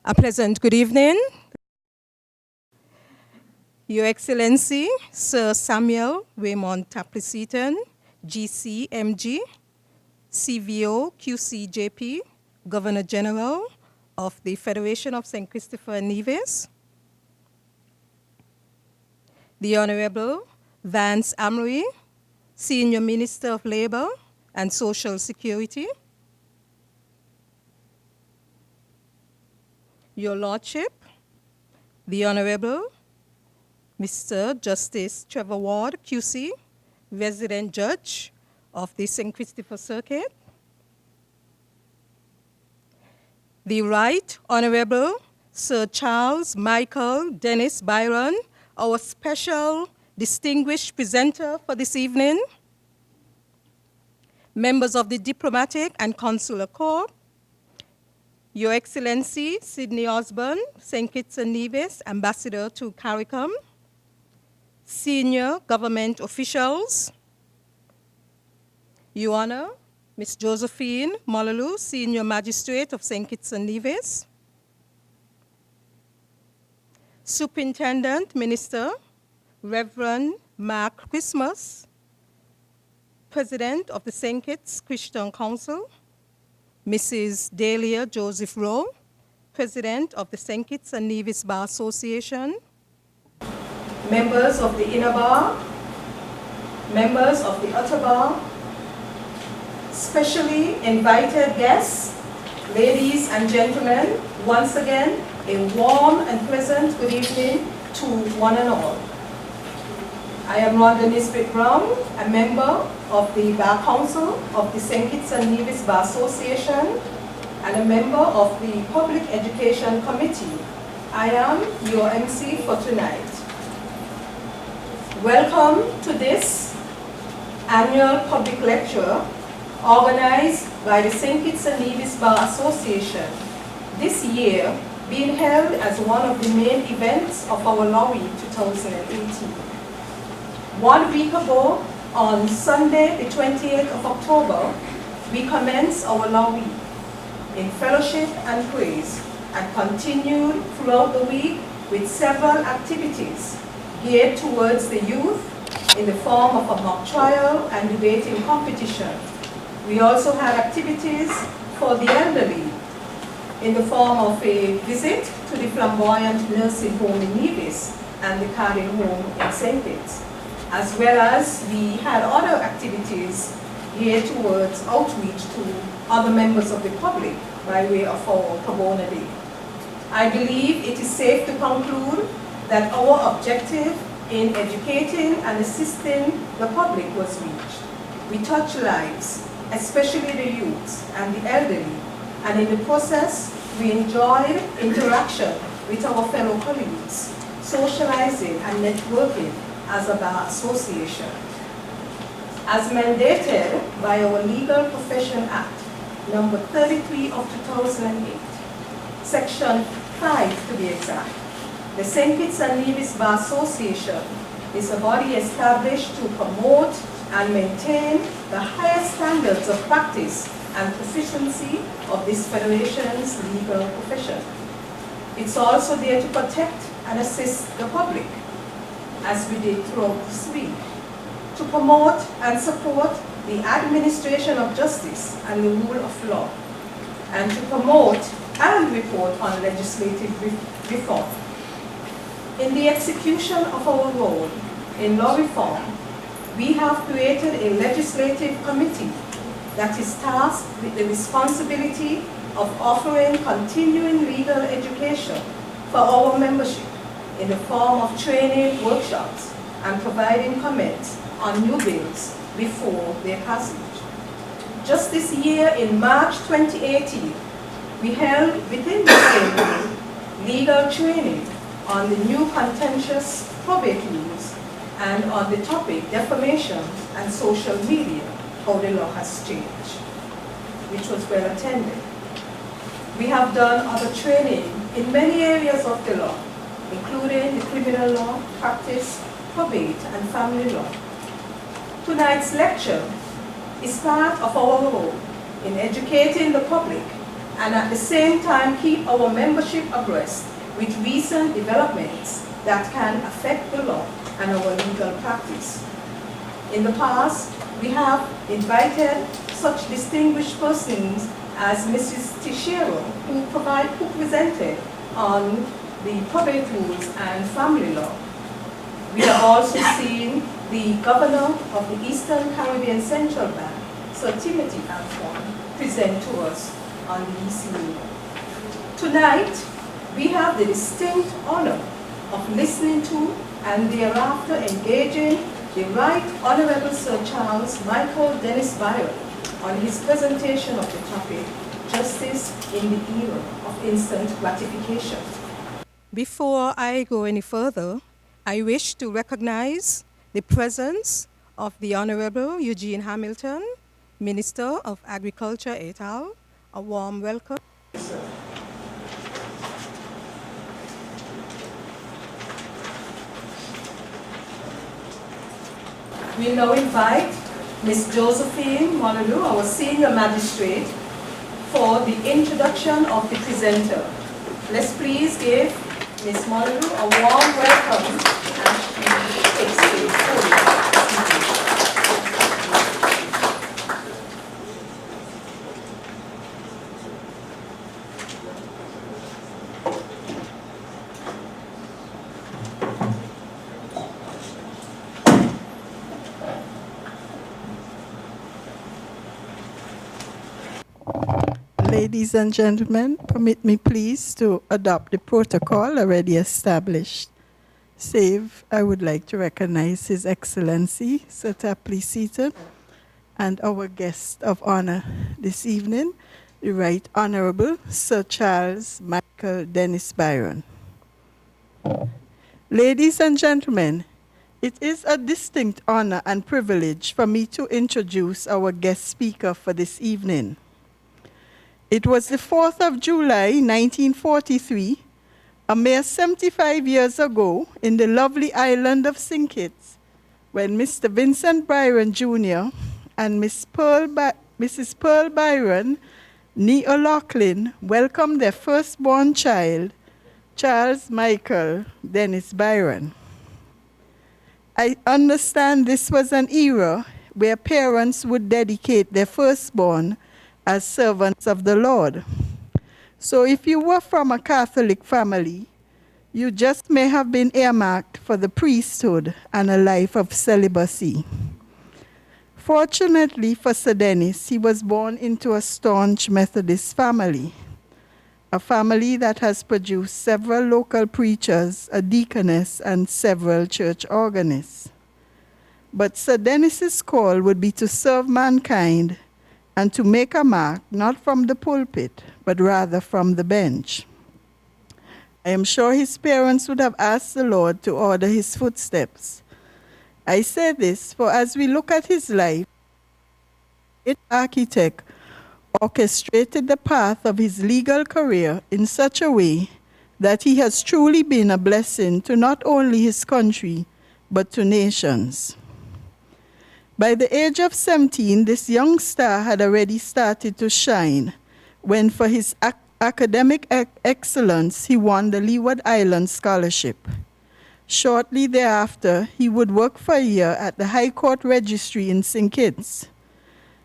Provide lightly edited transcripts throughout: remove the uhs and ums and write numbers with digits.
A pleasant good evening. Your Excellency, Sir Samuel Raymond Tapley-Seaton, GCMG, CVO QCJP, Governor General of the Federation of St. Christopher and Nevis, the Honorable Vance Amory, Senior Minister of Labor and Social Security, Your Lordship, the Honorable Mr. Justice Trevor Ward, QC, Resident Judge of the St. Christopher Circuit, the Right Honorable Sir Charles Michael Dennis Byron, our special distinguished presenter for this evening, members of the Diplomatic and Consular Corps, Your Excellency Sidney Osborne, St. Kitts and Nevis Ambassador to CARICOM, senior government officials, Your Honor, Ms. Josephine Mololu, Senior Magistrate of St. Kitts and Nevis, Superintendent Minister, Reverend Mark Christmas, President of the St. Kitts Christian Council, Mrs. Dahlia Joseph Rowe, President of the St. Kitts and Nevis Bar Association, members of the Inner Bar, members of the Outer Bar, specially invited guests, ladies and gentlemen, once again, a warm and pleasant good evening to one and all. I am Rhonda Nisbet Brown, a member of the Bar Council of the St. Kitts and Nevis Bar Association and a member of the Public Education Committee. I am your MC for tonight. Welcome to this annual public lecture organized by the St. Kitts and Nevis Bar Association, this year being held as one of the main events of our Law Week 2018. 1 week ago, on Sunday, the 28th of October, we commenced our Law Week in fellowship and praise and continued throughout the week with several activities geared towards the youth in the form of a mock trial and debating competition. We also had activities for the elderly in the form of a visit to the flamboyant nursing home in Nevis and the Cardin home in St. Kitts, as well as we had other activities geared towards outreach to other members of the public by way of our Pro Bono Day. I believe it is safe to conclude that our objective in educating and assisting the public was reached. We touched lives, especially the youths and the elderly, and in the process, we enjoyed interaction with our fellow colleagues, socializing and networking as a bar association. As mandated by our Legal Profession Act, number 33 of 2008, section 5 to be exact, the St. Kitts and Nevis Bar Association is a body established to promote and maintain the highest standards of practice and proficiency of this federation's legal profession. It's also there to protect and assist the public, as we did throughout this week, to promote and support the administration of justice and the rule of law, and to promote and report on legislative reform. In the execution of our role in law reform, we have created a legislative committee that is tasked with the responsibility of offering continuing legal education for our membership in the form of training workshops and providing comments on new bills before their passage. Just this year, in March 2018, we held within the same year legal training on the new contentious probate rules and on the topic defamation and social media, how the law has changed, which was well attended. We have done other training in many areas of the law, including the criminal law, practice, probate, and family law. Tonight's lecture is part of our role in educating the public and at the same time keep our membership abreast with recent developments that can affect the law and our legal practice. In the past, we have invited such distinguished persons as Mrs. Teixeira, who presented on the probate rules and family law. We are also seeing the governor of the Eastern Caribbean Central Bank, Sir Timothy Antoine, present to us on the ECU. Tonight, we have the distinct honor of listening to and thereafter engaging the Right Honorable Sir Charles Michael Dennis Byron on his presentation of the topic, Justice in the Era of Instant Gratification. Before I go any further, I wish to recognize the presence of the Honorable Eugene Hamilton, Minister of Agriculture et al. A warm welcome. We now invite Ms. Josephine Mololu, our Senior Magistrate, for the introduction of the presenter. Let's please give Ms. Mololu a warm welcome as she takes the podium. Ladies and gentlemen, permit me please to adopt the protocol already established. Save, I would like to recognize His Excellency, Sir Tapley Seaton, and our guest of honor this evening, the Right Honorable Sir Charles Michael Dennis Byron. Ladies and gentlemen, it is a distinct honor and privilege for me to introduce our guest speaker for this evening. It was the 4th of July, 1943, a mere 75 years ago, in the lovely island of St. Kitts, when Mr. Vincent Byron Jr. and Mrs. Pearl Byron, nee O'Loughlin, welcomed their firstborn child, Charles Michael Dennis Byron. I understand this was an era where parents would dedicate their firstborn as servants of the Lord. So if you were from a Catholic family, you just may have been earmarked for the priesthood and a life of celibacy. Fortunately for Sir Dennis, he was born into a staunch Methodist family, a family that has produced several local preachers, a deaconess, and several church organists. But Sir Dennis's call would be to serve mankind and to make a mark, not from the pulpit, but rather from the bench. I am sure his parents would have asked the Lord to order his footsteps. I say this, for as we look at his life, the architect orchestrated the path of his legal career in such a way that he has truly been a blessing to not only his country, but to nations. By the age of 17, this young star had already started to shine when, for his academic excellence, he won the Leeward Islands Scholarship. Shortly thereafter, he would work for a year at the High Court Registry in St. Kitts.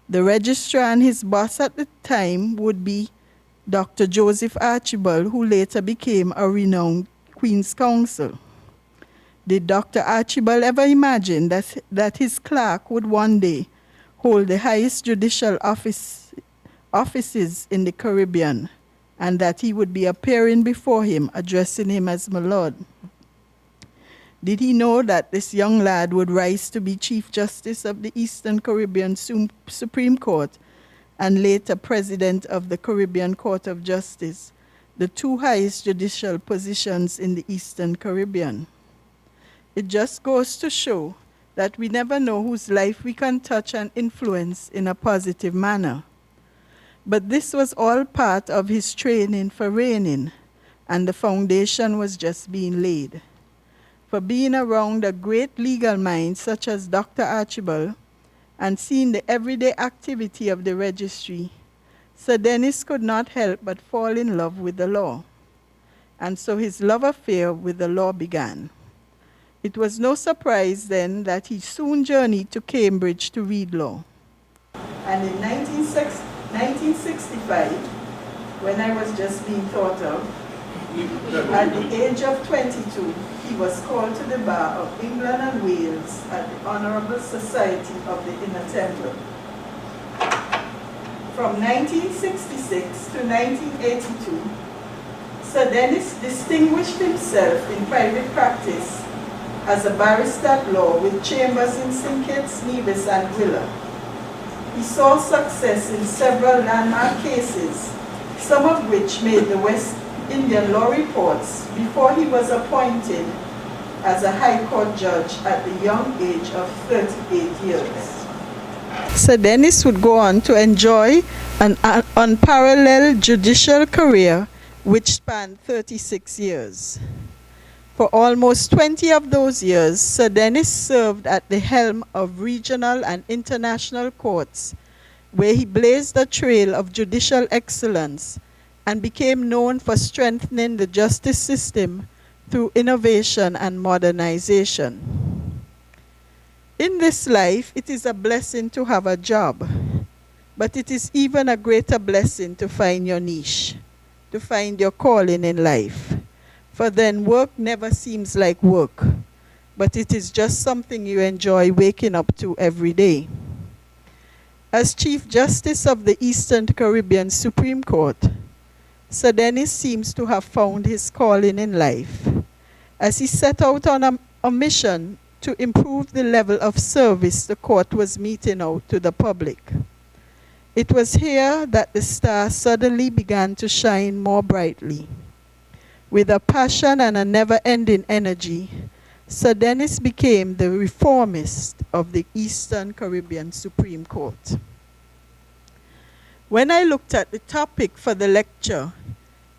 The registrar and his boss at the time would be Dr. Joseph Archibald, who later became a renowned Queen's Counsel. Did Dr. Archibald ever imagine that his clerk would one day hold the highest judicial offices in the Caribbean, and that he would be appearing before him, addressing him as my lord? Did he know that this young lad would rise to be Chief Justice of the Eastern Caribbean Supreme Court and later President of the Caribbean Court of Justice, the two highest judicial positions in the Eastern Caribbean? It just goes to show that we never know whose life we can touch and influence in a positive manner. But this was all part of his training for reigning, and the foundation was just being laid. For being around a great legal mind such as Dr. Archibald and seeing the everyday activity of the registry, Sir Dennis could not help but fall in love with the law, and so his love affair with the law began. It was no surprise then that he soon journeyed to Cambridge to read law. And in 1965, when I was just being thought of, at the age of 22, he was called to the bar of England and Wales at the Honourable Society of the Inner Temple. From 1966 to 1982, Sir Dennis distinguished himself in private practice as a barrister at law with chambers in St. Kitts, Nevis and Willa. He saw success in several landmark cases, some of which made the West Indian law reports before he was appointed as a High Court judge at the young age of 38 years. Sir Dennis would go on to enjoy an unparalleled judicial career which spanned 36 years. For almost 20 of those years, Sir Dennis served at the helm of regional and international courts, where he blazed a trail of judicial excellence and became known for strengthening the justice system through innovation and modernization. In this life, it is a blessing to have a job, but it is even a greater blessing to find your niche, to find your calling in life. For then work never seems like work, but it is just something you enjoy waking up to every day. As Chief Justice of the Eastern Caribbean Supreme Court, Sir Dennis seems to have found his calling in life, as he set out on a mission to improve the level of service the court was meting out to the public. It was here that the star suddenly began to shine more brightly. With a passion and a never-ending energy, Sir Dennis became the reformist of the Eastern Caribbean Supreme Court. When I looked at the topic for the lecture,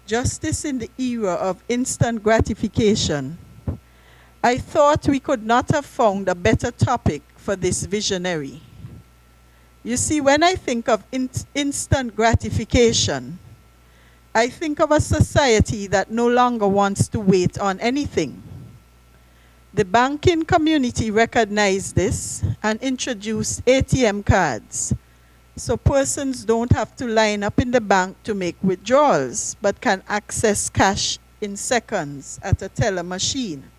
Justice in the Era of Instant Gratification, I thought we could not have found a better topic for this visionary. You see, when I think of instant gratification, I think of a society that no longer wants to wait on anything. The banking community recognized this and introduced ATM cards, so persons don't have to line up in the bank to make withdrawals, but can access cash in seconds at a teller machine.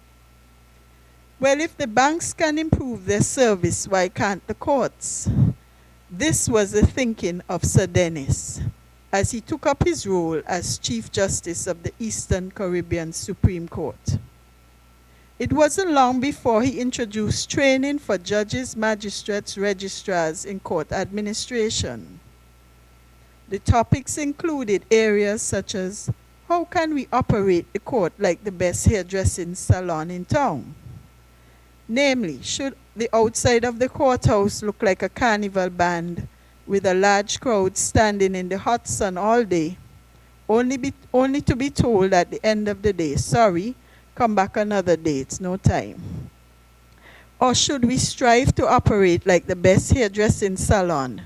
Well, if the banks can improve their service, why can't the courts? This was the thinking of Sir Dennis as he took up his role as Chief Justice of the Eastern Caribbean Supreme Court. It wasn't long before he introduced training for judges, magistrates, registrars in court administration. The topics included areas such as, how can we operate the court like the best hairdressing salon in town? Namely, should the outside of the courthouse look like a carnival band with a large crowd standing in the hot sun all day, only to be told at the end of the day, sorry, come back another day, it's no time? Or should we strive to operate like the best hairdressing salon,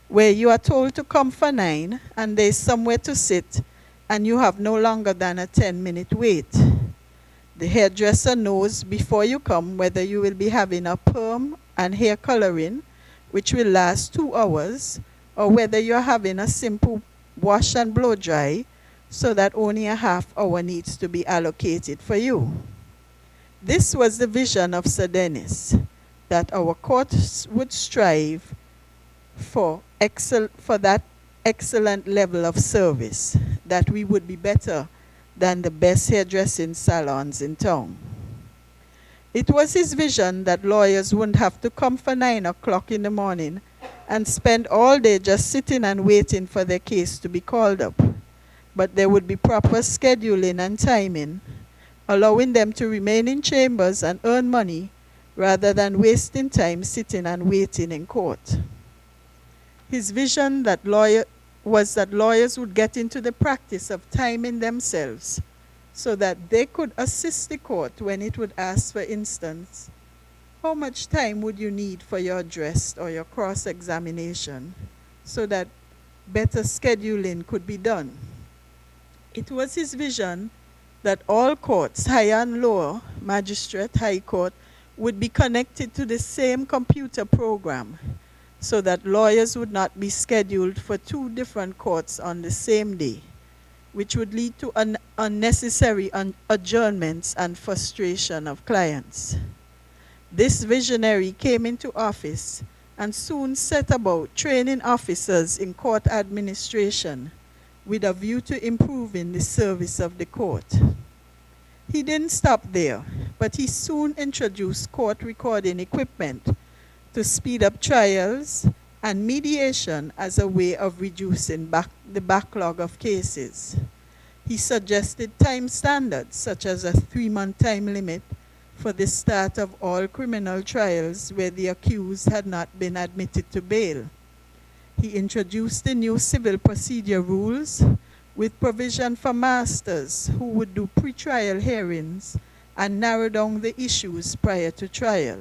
where you are told to come for 9 and there's somewhere to sit and you have no longer than a 10-minute wait? The hairdresser knows before you come whether you will be having a perm and hair coloring, which will last 2 hours, or whether you're having a simple wash and blow dry, so that only a half hour needs to be allocated for you. This was the vision of Sir Dennis, that our courts would strive for that excellent level of service, that we would be better than the best hairdressing salons in town. It was his vision that lawyers wouldn't have to come for 9 o'clock in the morning and spend all day just sitting and waiting for their case to be called up, but there would be proper scheduling and timing, allowing them to remain in chambers and earn money rather than wasting time sitting and waiting in court. His vision was that lawyers would get into the practice of timing themselves so that they could assist the court when it would ask, for instance, how much time would you need for your address or your cross-examination, so that better scheduling could be done. It was his vision that all courts, higher and lower, magistrate, high court, would be connected to the same computer program so that lawyers would not be scheduled for two different courts on the same day, which would lead to unnecessary adjournments and frustration of clients. This visionary came into office and soon set about training officers in court administration with a view to improving the service of the court. He didn't stop there, but he soon introduced court recording equipment to speed up trials and mediation as a way of reducing the backlog of cases. He suggested time standards, such as a 3-month time limit for the start of all criminal trials where the accused had not been admitted to bail. He introduced the new civil procedure rules with provision for masters who would do pre-trial hearings and narrow down the issues prior to trial.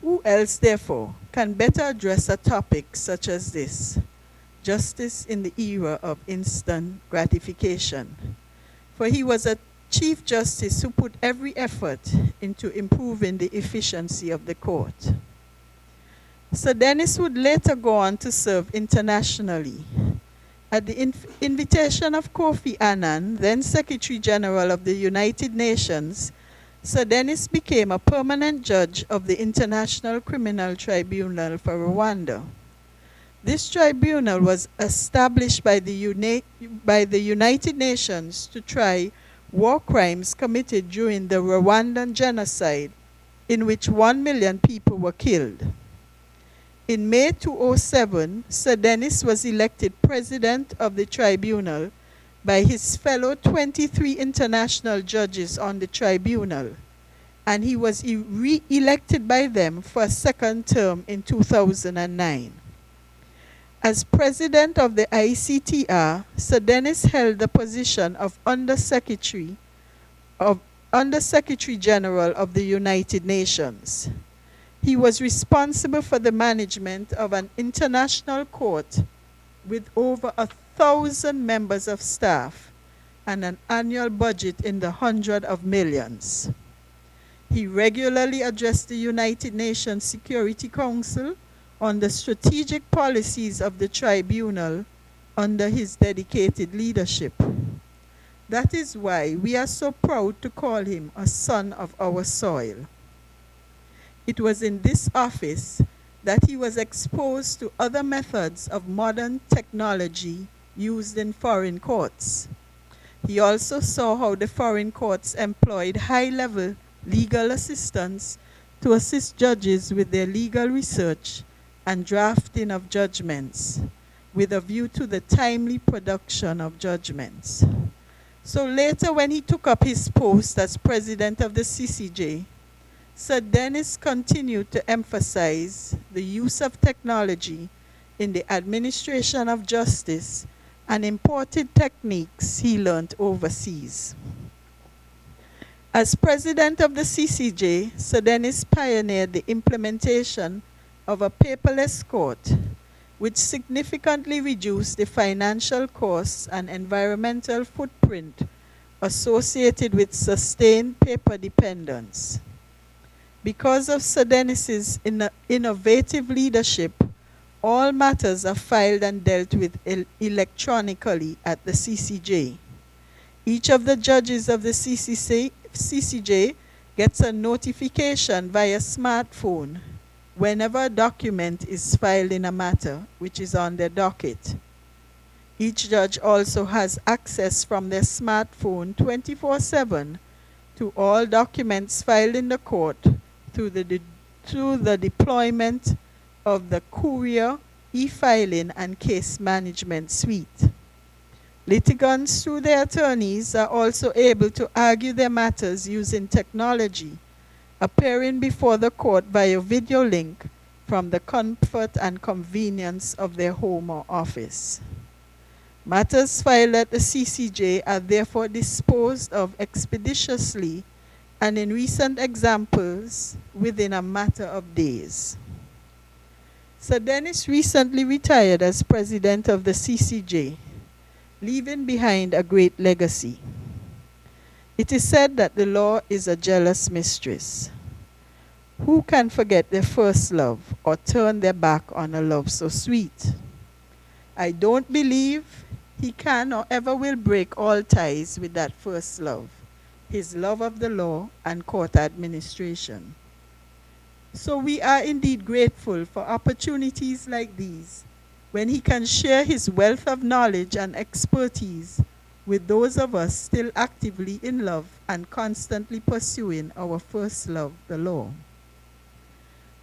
Who else, therefore, can better address a topic such as this? Justice in the era of instant gratification. For he was a Chief Justice who put every effort into improving the efficiency of the court. Sir Dennis would later go on to serve internationally. At the invitation of Kofi Annan, then Secretary General of the United Nations, Sir Dennis became a permanent judge of the International Criminal Tribunal for Rwanda. This tribunal was established by the United Nations to try war crimes committed during the Rwandan genocide, in which 1 million people were killed. In May 2007, Sir Dennis was elected president of the tribunal by his fellow 23 international judges on the tribunal, and he was re-elected by them for a second term in 2009. As president of the ICTR, Sir Dennis held the position of Undersecretary General of the United Nations. He was responsible for the management of an international court with over 1,000 members of staff and an annual budget in the hundreds of millions. He regularly addressed the United Nations Security Council on the strategic policies of the tribunal under his dedicated leadership. That is why we are so proud to call him a son of our soil. It was in this office that he was exposed to other methods of modern technology used in foreign courts. He also saw how the foreign courts employed high-level legal assistants to assist judges with their legal research and drafting of judgments, with a view to the timely production of judgments. So later, when he took up his post as president of the CCJ, Sir Dennis continued to emphasize the use of technology in the administration of justice and imported techniques he learned overseas. As president of the CCJ, Sir Dennis pioneered the implementation of a paperless court, which significantly reduced the financial costs and environmental footprint associated with sustained paper dependence. Because of Sir Dennis's innovative leadership, all matters are filed and dealt with electronically at the CCJ. Each of the judges of the CCJ gets a notification via smartphone whenever a document is filed in a matter which is on their docket. Each judge also has access from their smartphone 24/7 to all documents filed in the court through the deployment of the Courier, e-filing, and case management suite. Litigants, through their attorneys, are also able to argue their matters using technology, appearing before the court via video link from the comfort and convenience of their home or office. Matters filed at the CCJ are therefore disposed of expeditiously and, in recent examples, within a matter of days. Sir Dennis recently retired as president of the CCJ, leaving behind a great legacy. It is said that the law is a jealous mistress. Who can forget their first love or turn their back on a love so sweet? I don't believe he can or ever will break all ties with that first love, his love of the law and court administration. So we are indeed grateful for opportunities like these, when he can share his wealth of knowledge and expertise with those of us still actively in love and constantly pursuing our first love, the law.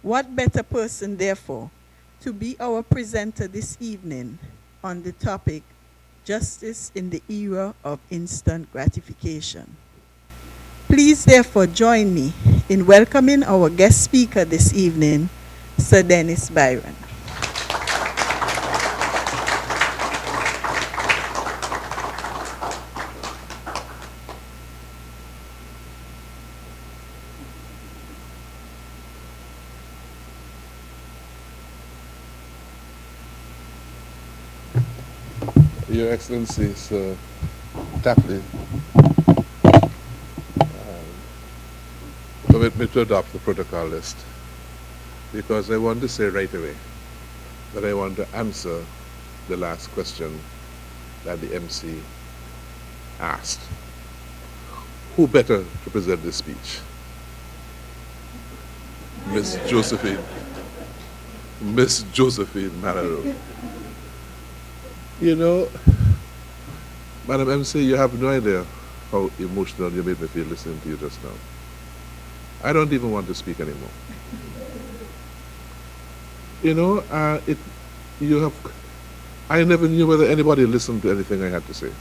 What better person, therefore, to be our presenter this evening on the topic, Justice in the Era of Instant Gratification. Please therefore join me in welcoming our guest speaker this evening, Sir Dennis Byron. Your Excellency, Sir Tapley, permit me to adopt the protocol list, because I want to say right away that I want to answer the last question that the MC asked. Who better to present this speech? Miss Josephine Malaro. You know, Madam MC, you have no idea how emotional you made me feel listening to you just now. I don't even want to speak anymore. You know, I never knew whether anybody listened to anything I had to say.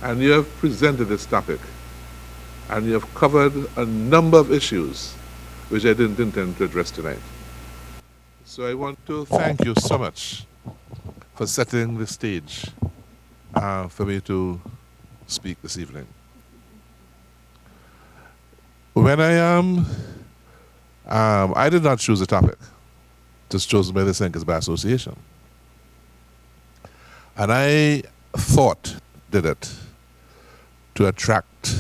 And you have presented this topic, and you have covered a number of issues which I didn't intend to address tonight. So I want to thank you so much for setting the stage for me to speak this evening. When I did not choose a topic, just chosen by the Thinkers by Association. And I did it to attract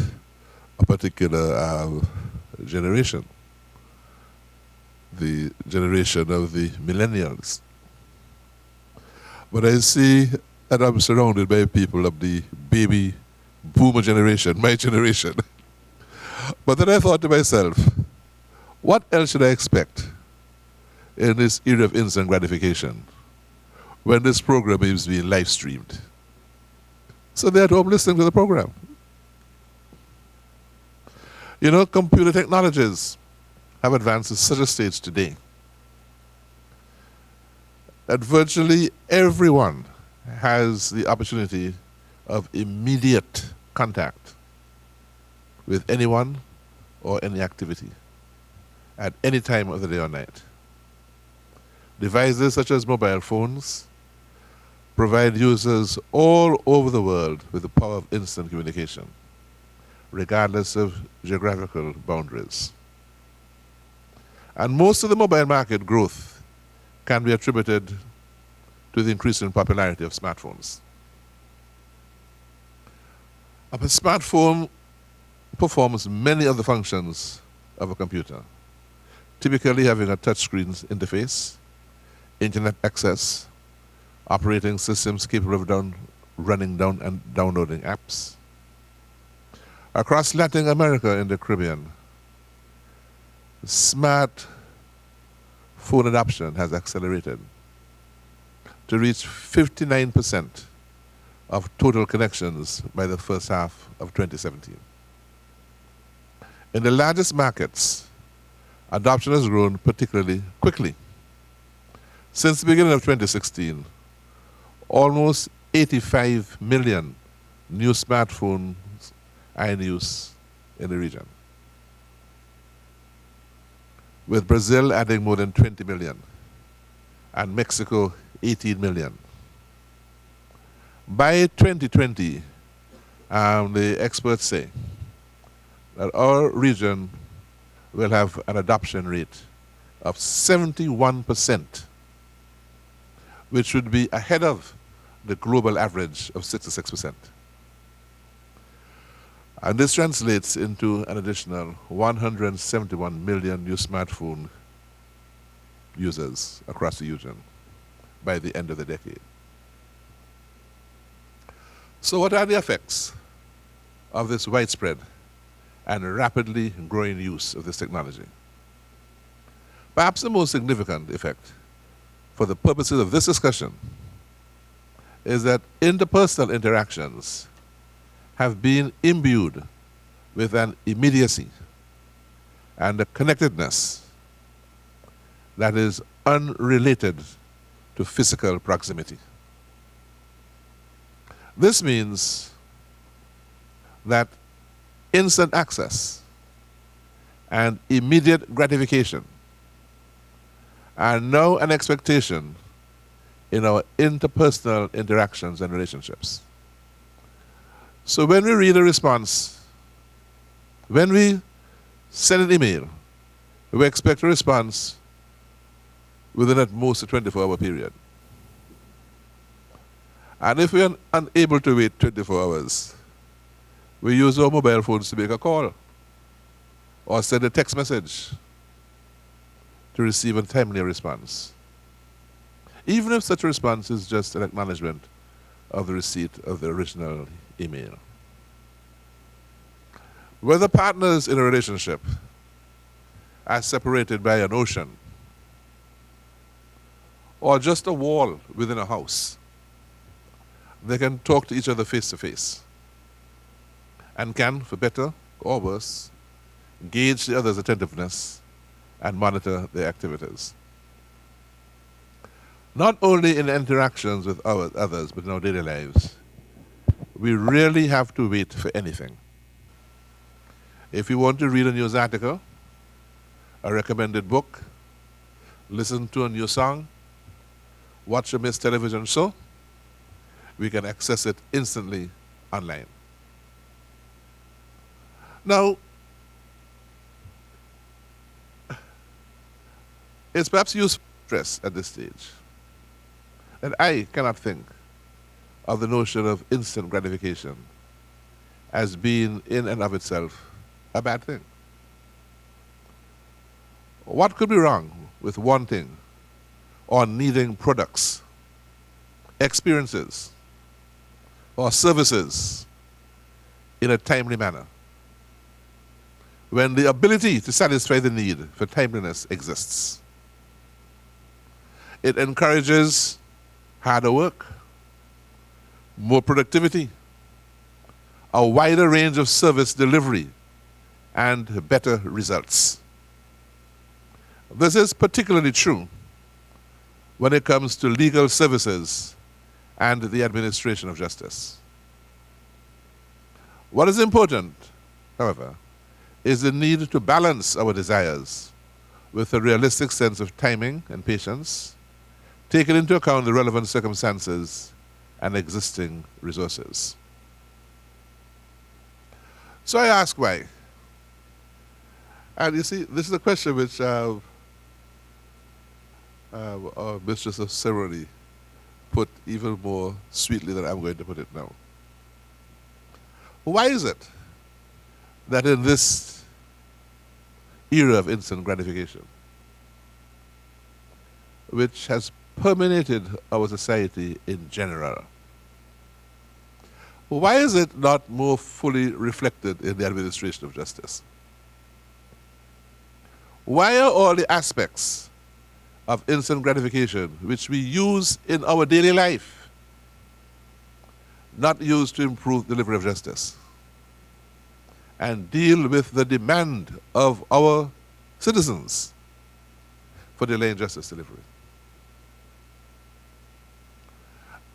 a particular generation, the generation of the millennials. But I see that I'm surrounded by people of the baby boomer generation, my generation. But then I thought to myself, what else should I expect in this era of instant gratification when this program is being live streamed? So they're at home listening to the program. You know, computer technologies have advanced to such a stage today that virtually everyone has the opportunity of immediate contact with anyone or any activity at any time of the day or night. Devices such as mobile phones provide users all over the world with the power of instant communication, regardless of geographical boundaries. And most of the mobile market growth can be attributed to the increasing popularity of smartphones. A smartphone performs many of the functions of a computer, typically having a touchscreen interface, internet access, operating systems capable of running down and downloading apps. Across Latin America and the Caribbean, smart phone adoption has accelerated to reach 59% of total connections by the first half of 2017. In the largest markets, adoption has grown particularly quickly. Since the beginning of 2016, almost 85 million new smartphones are in use in the region, with Brazil adding more than 20 million and Mexico 18 million. By 2020, the experts say that our region will have an adoption rate of 71%, which would be ahead of the global average of 66%. And this translates into an additional 171 million new smartphone users across the region by the end of the decade. So what are the effects of this widespread and rapidly growing use of this technology? Perhaps the most significant effect for the purposes of this discussion is that interpersonal interactions have been imbued with an immediacy and a connectedness that is unrelated to physical proximity. This means that instant access and immediate gratification are now an expectation in our interpersonal interactions and relationships. So when we read a response, when we send an email, we expect a response within at most a 24-hour period. And if we are unable to wait 24 hours, we use our mobile phones to make a call or send a text message to receive a timely response, even if such a response is just an acknowledgement of the receipt of the original email. Whether partners in a relationship are separated by an ocean or just a wall within a house, they can talk to each other face to face and can, for better or worse, gauge the other's attentiveness and monitor their activities. Not only in interactions with others, but in our daily lives, we rarely have to wait for anything. If you want to read a news article, a recommended book, listen to a new song, watch a missed television show, we can access it instantly online. Now, it's perhaps useful to stress at this stage that I cannot think of the notion of instant gratification as being in and of itself a bad thing. What could be wrong with wanting or needing products, experiences, or services in a timely manner when the ability to satisfy the need for timeliness exists? It encourages harder work, more productivity, a wider range of service delivery, and better results. This is particularly true when it comes to legal services and the administration of justice. What is important, however, is the need to balance our desires with a realistic sense of timing and patience, taking into account the relevant circumstances and existing resources. So I ask why. And you see, this is a question which our mistress of ceremony put even more sweetly than I'm going to put it now. Why is it that in this era of instant gratification, which has permeated our society in general, why is it not more fully reflected in the administration of justice? Why are all the aspects of instant gratification which we use in our daily life not used to improve delivery of justice and deal with the demand of our citizens for delaying justice delivery?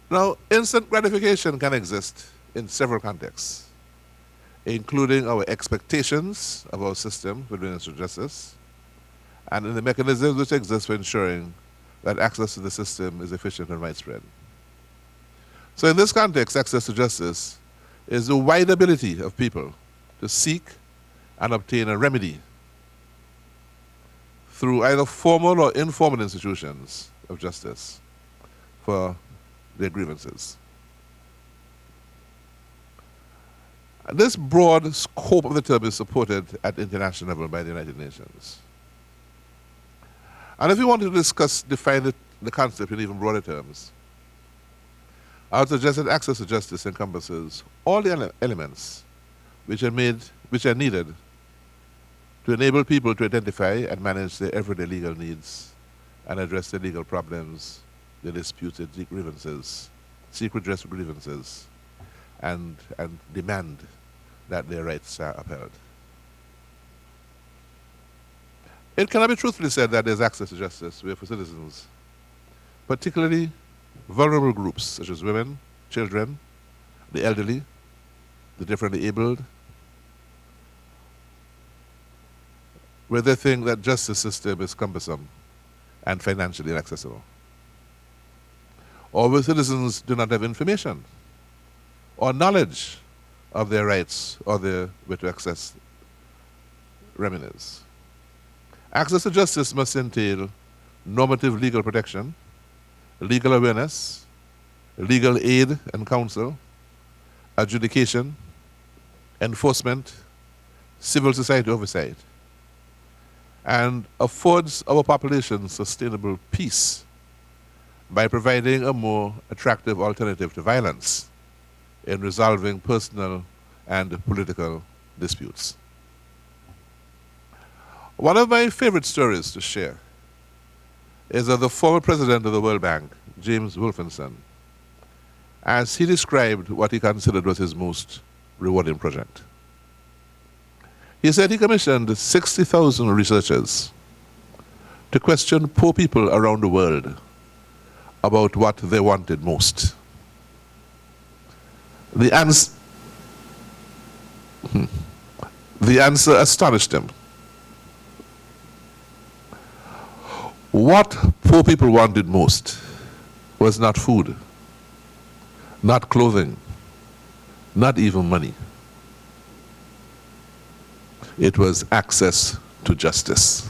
Now, instant gratification can exist in several contexts, including our expectations of our system for administrative justice and in the mechanisms which exist for ensuring that access to the system is efficient and widespread. So in this context, access to justice is the wide ability of people to seek and obtain a remedy through either formal or informal institutions of justice for their grievances. This broad scope of the term is supported at international level by the United Nations. And if you wanted to define the concept in even broader terms, I would suggest that access to justice encompasses all the elements which are needed to enable people to identify and manage their everyday legal needs and address their legal problems, their disputed grievances, seek redress for grievances, and demand that their rights are upheld. It cannot be truthfully said that there's access to justice where for citizens, particularly vulnerable groups such as women, children, the elderly, the differently abled, where they think that justice system is cumbersome and financially inaccessible. Or where citizens do not have information or knowledge of their rights or their way to access remedies. Access to justice must entail normative legal protection, legal awareness, legal aid and counsel, adjudication, enforcement, civil society oversight, and affords our population sustainable peace by providing a more attractive alternative to violence in resolving personal and political disputes. One of my favorite stories to share is of the former president of the World Bank, James Wolfensohn, as he described what he considered was his most rewarding project. He said he commissioned 60,000 researchers to question poor people around the world about what they wanted most. The answer astonished him. What poor people wanted most was not food, not clothing, not even money. It was access to justice.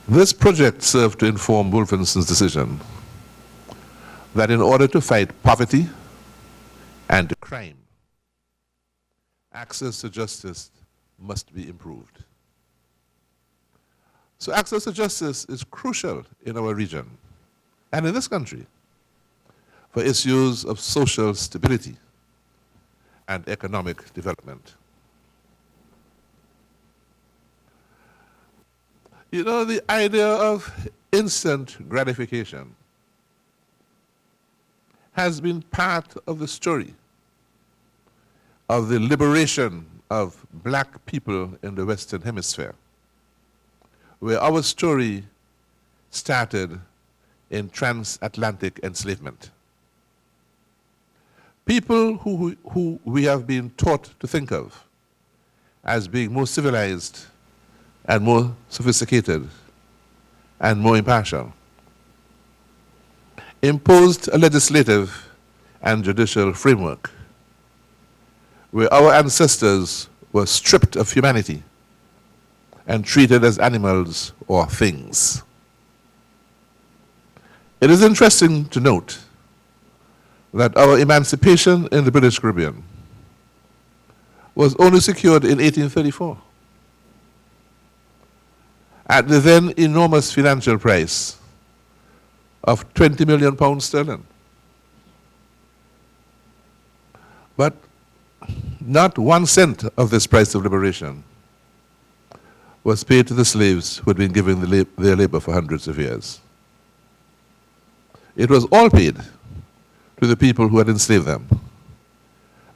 This project served to inform Wolfensohn's decision that in order to fight poverty and crime, access to justice must be improved. So access to justice is crucial in our region and in this country for issues of social stability and economic development. You know, the idea of instant gratification has been part of the story of the liberation of black people in the Western Hemisphere, where our story started in transatlantic enslavement. People who we have been taught to think of as being more civilized and more sophisticated and more impartial imposed a legislative and judicial framework where our ancestors were stripped of humanity and treated as animals or things. It is interesting to note that our emancipation in the British Caribbean was only secured in 1834 at the then enormous financial price of £20 million sterling. But not 1 cent of this price of liberation was paid to the slaves who had been giving their labor for hundreds of years. It was all paid to the people who had enslaved them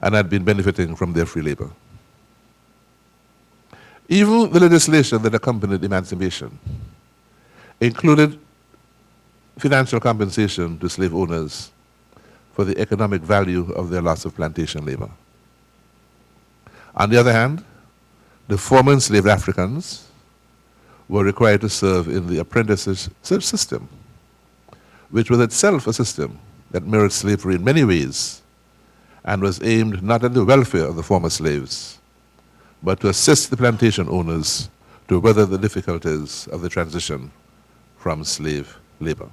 and had been benefiting from their free labor. Even the legislation that accompanied emancipation included financial compensation to slave owners for the economic value of their loss of plantation labor. On the other hand, the former enslaved Africans were required to serve in the apprenticeship system, which was itself a system that mirrored slavery in many ways and was aimed not at the welfare of the former slaves, but to assist the plantation owners to weather the difficulties of the transition from slave labor.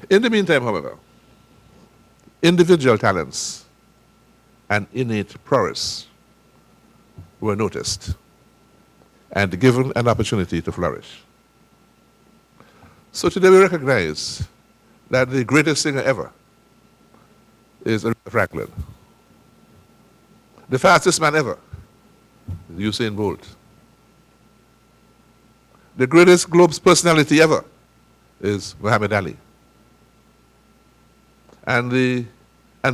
In the meantime, however, individual talents and innate prowess were noticed and given an opportunity to flourish. So today we recognize that the greatest singer ever is Aretha Franklin. The fastest man ever is Usain Bolt. The greatest Globe's personality ever is Muhammad Ali. And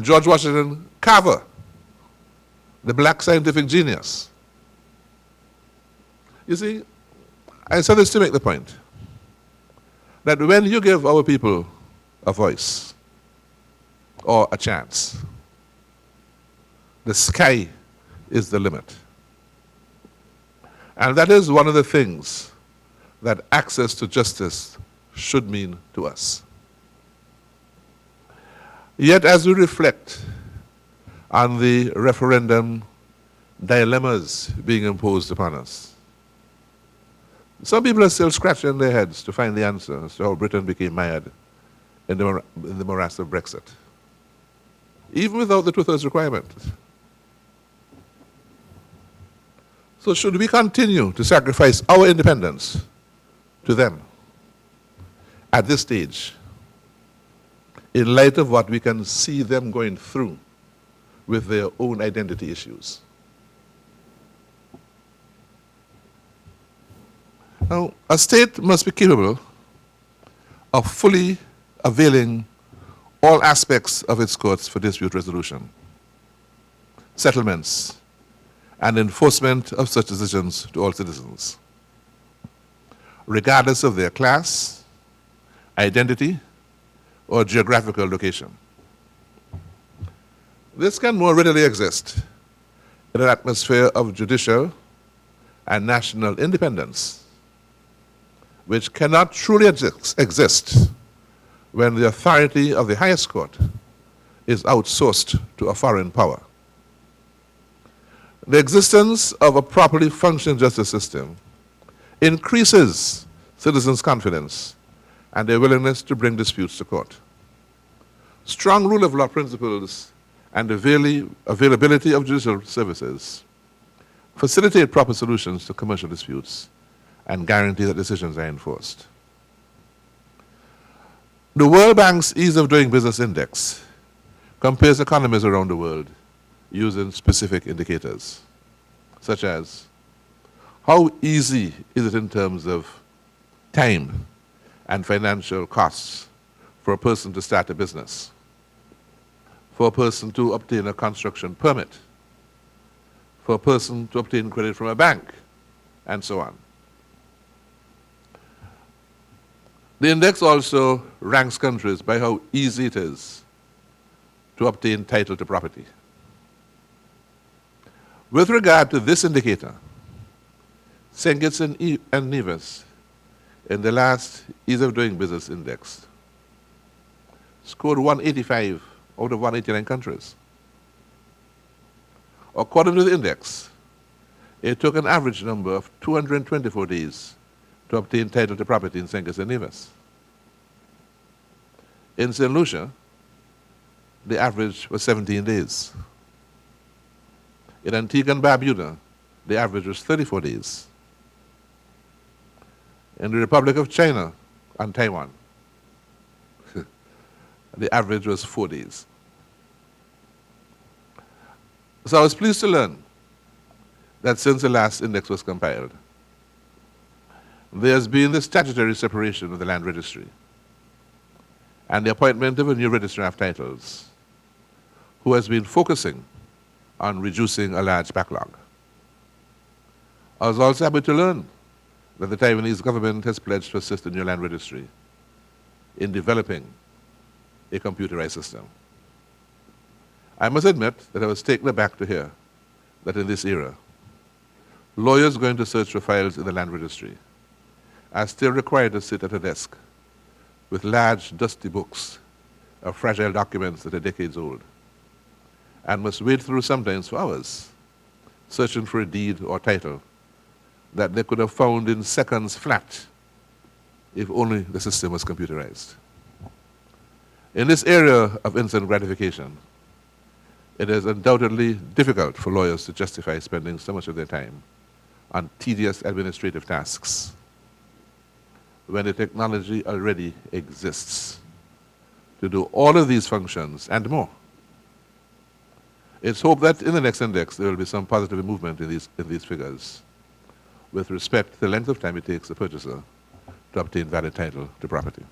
George Washington Carver, the black scientific genius. You see, I said this to make the point that when you give our people a voice or a chance, the sky is the limit. And that is one of the things that access to justice should mean to us. Yet as we reflect on the referendum dilemmas being imposed upon us, some people are still scratching their heads to find the answer as to how Britain became mired in the morass of Brexit, even without the two-thirds requirement. So should we continue to sacrifice our independence to them at this stage, in light of what we can see them going through with their own identity issues? Now, a state must be capable of fully availing all aspects of its courts for dispute resolution, settlements, and enforcement of such decisions to all citizens, regardless of their class, identity, or geographical location. This can more readily exist in an atmosphere of judicial and national independence, which cannot truly exist when the authority of the highest court is outsourced to a foreign power. The existence of a properly functioning justice system increases citizens' confidence and their willingness to bring disputes to court. Strong rule of law principles and availability of judicial services facilitate proper solutions to commercial disputes and guarantee that decisions are enforced. The World Bank's Ease of Doing Business Index compares economies around the world using specific indicators, such as how easy is it in terms of time and financial costs for a person to start a business, for a person to obtain a construction permit, for a person to obtain credit from a bank, and so on. The index also ranks countries by how easy it is to obtain title to property. With regard to this indicator, St. Kitts and Nevis, in the last Ease of Doing Business Index, scored 185 out of 189 countries. According to the index, it took an average number of 224 days to obtain title to property in St. Kitts and Nevis. In St. Lucia, the average was 17 days. In Antigua and Barbuda, the average was 34 days. In the Republic of China and Taiwan, the average was 4 days. So I was pleased to learn that since the last index was compiled, there has been the statutory separation of the land registry and the appointment of a new registrar of titles who has been focusing on reducing a large backlog. I was also happy to learn that the Taiwanese government has pledged to assist the new land registry in developing a computerized system. I must admit that I was taken aback to hear that in this era, lawyers going to search for files in the land registry are still required to sit at a desk with large, dusty books of fragile documents that are decades old and must wade through sometimes for hours searching for a deed or title that they could have found in seconds flat if only the system was computerized. In this area of instant gratification, it is undoubtedly difficult for lawyers to justify spending so much of their time on tedious administrative tasks when the technology already exists to do all of these functions and more. It's hoped that in the next index there will be some positive movement in these figures with respect to the length of time it takes the purchaser to obtain valid title to property.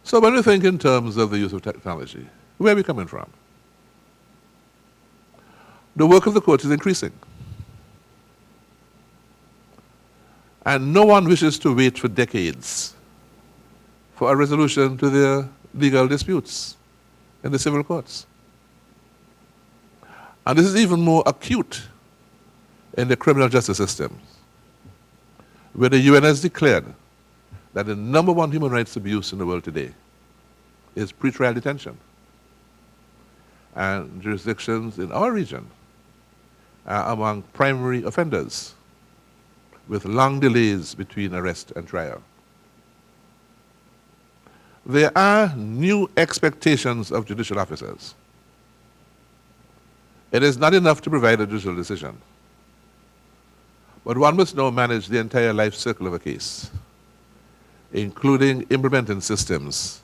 So when we think in terms of the use of technology, where are we coming from? The work of the courts is increasing. And no one wishes to wait for decades for a resolution to their legal disputes in the civil courts. And this is even more acute in the criminal justice system, where the UN has declared that the number one human rights abuse in the world today is pretrial detention. And jurisdictions in our region are among primary offenders with long delays between arrest and trial. There are new expectations of judicial officers. It is not enough to provide a judicial decision, but one must now manage the entire life cycle of a case, including implementing systems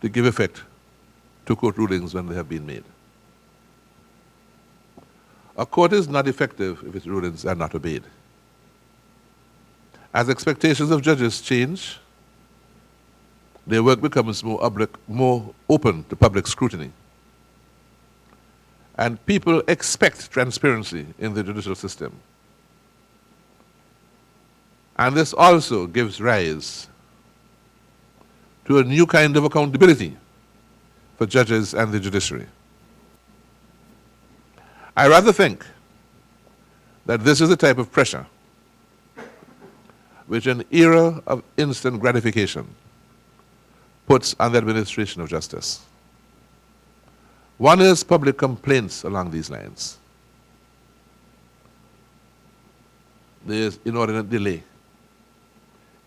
to give effect to court rulings when they have been made. A court is not effective if its rulings are not obeyed. As expectations of judges change, their work becomes more open to public scrutiny. And people expect transparency in the judicial system. And this also gives rise to a new kind of accountability for judges and the judiciary. I rather think that this is the type of pressure which an era of instant gratification puts on the administration of justice. One is public complaints along these lines. There is inordinate delay